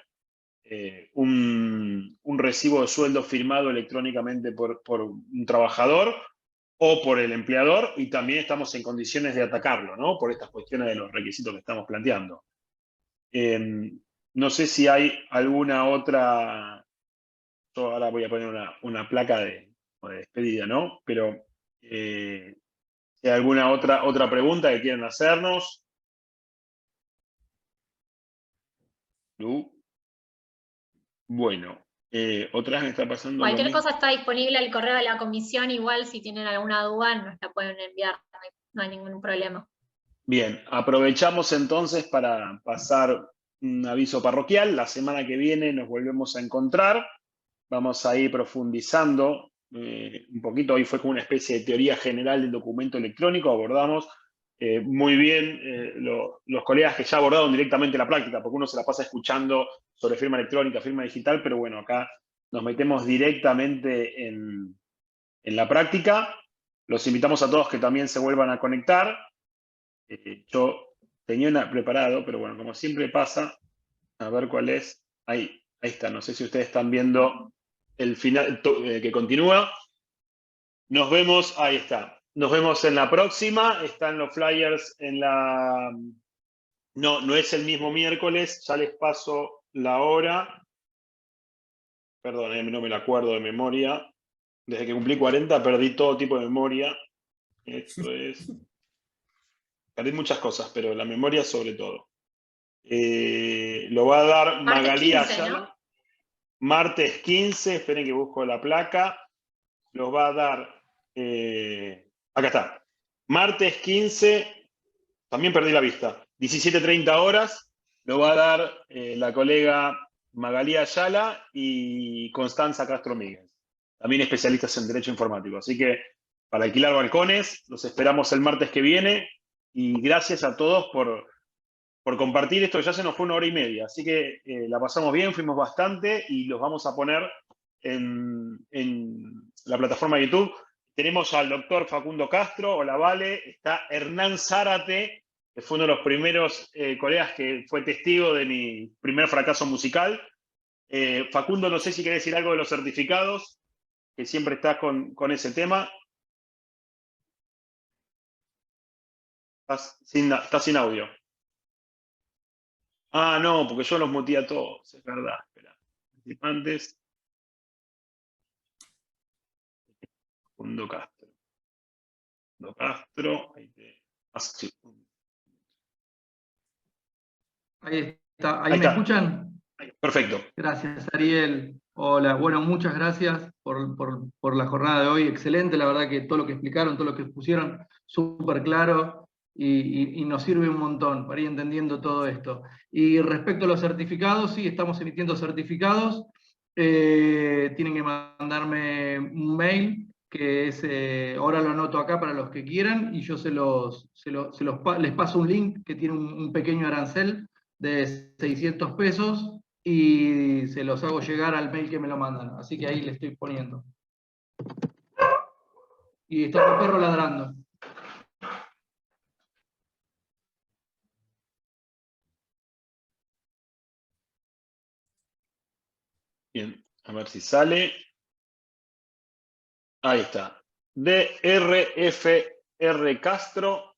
un recibo de sueldo firmado electrónicamente por un trabajador o por el empleador, y también estamos en condiciones de atacarlo, ¿no? Por estas cuestiones de los requisitos que estamos planteando. No sé si hay alguna otra. Yo ahora voy a poner una placa de despedida, ¿no? Pero si hay alguna otra pregunta que quieran hacernos. Bueno, otra vez me está pasando cualquier lo mismo. cosa está disponible el correo de la comisión, igual si tienen alguna duda nos la pueden enviar, no hay ningún problema. Bien, aprovechamos entonces para pasar un aviso parroquial. La semana que viene nos volvemos a encontrar. Vamos a ir profundizando un poquito. Hoy fue como una especie de teoría general del documento electrónico. Abordamos muy bien los colegas que ya abordaron directamente la práctica, porque uno se la pasa escuchando sobre firma electrónica, firma digital, pero bueno, acá nos metemos directamente en la práctica. Los invitamos a todos que también se vuelvan a conectar. Yo tenía una preparado, pero bueno, como siempre pasa, a ver cuál es. Ahí está, no sé si ustedes están viendo el final que continúa. Nos vemos, ahí está. Nos vemos en la próxima. Están los flyers en la. No es el mismo miércoles, ya les paso la hora. Perdón, no me la acuerdo de memoria. Desde que cumplí 40 perdí todo tipo de memoria. Esto es... Perdí muchas cosas, pero la memoria sobre todo. Lo va a dar Martes Magalí 15, Ayala. ¿no? Martes 15, esperen que busco la placa. Los va a dar... acá está. Martes 15, también perdí la vista. 17:30 horas. Lo va a dar la colega Magalí Ayala y Constanza Castro Míguez, también especialistas en Derecho Informático. Así que para alquilar balcones, los esperamos el martes que viene. Y gracias a todos por compartir esto. Ya se nos fue 1 hora y media, así que la pasamos bien, fuimos bastante y los vamos a poner en la plataforma de YouTube. Tenemos al doctor Facundo Castro, hola Vale, está Hernán Zárate, que fue uno de los primeros colegas que fue testigo de mi primer fracaso musical. Facundo, no sé si querés decir algo de los certificados, que siempre estás con ese tema. Estás sin audio. Ah, no, porque yo los muteé a todos, es verdad. Espera. Participantes. Facundo Castro. Facundo Castro. Ahí te... sí. Ahí está. Ahí ¿Ahí me está. escuchan? Perfecto. Gracias, Ariel. Hola, bueno, muchas gracias por la jornada de hoy. Excelente, la verdad que todo lo que explicaron, todo lo que pusieron, súper claro y nos sirve un montón para ir entendiendo todo esto. Y respecto a los certificados, sí, estamos emitiendo certificados. Tienen que mandarme un mail, que es, ahora lo anoto acá para los que quieran, y yo les paso un link que tiene un pequeño arancel de 600 pesos y se los hago llegar al mail que me lo mandan. Así que ahí le estoy poniendo. Y está el perro ladrando. Bien, a ver si sale. Ahí está. drfrcastro,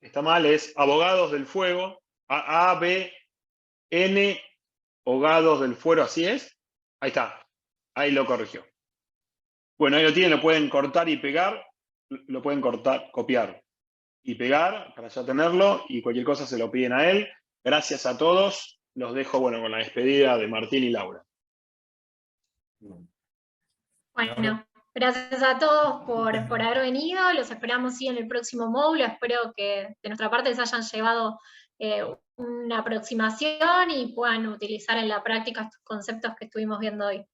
está mal, es Abogados del Fuego, AABN, Abogados del Fuego, así es. Ahí está, ahí lo corrigió. Bueno, ahí lo tienen, lo pueden cortar y pegar, lo pueden cortar, copiar y pegar para ya tenerlo, y cualquier cosa se lo piden a él. Gracias a todos, los dejo bueno con la despedida de Martín y Laura. Bueno, gracias a todos por haber venido, los esperamos sí, en el próximo módulo, espero que de nuestra parte se hayan llevado una aproximación y puedan utilizar en la práctica estos conceptos que estuvimos viendo hoy.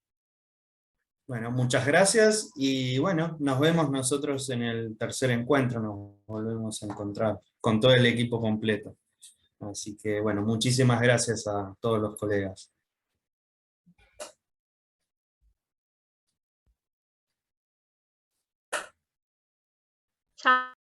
Bueno, muchas gracias y bueno, nos vemos nosotros en el tercer encuentro, nos volvemos a encontrar con todo el equipo completo. Así que bueno, muchísimas gracias a todos los colegas. Chao.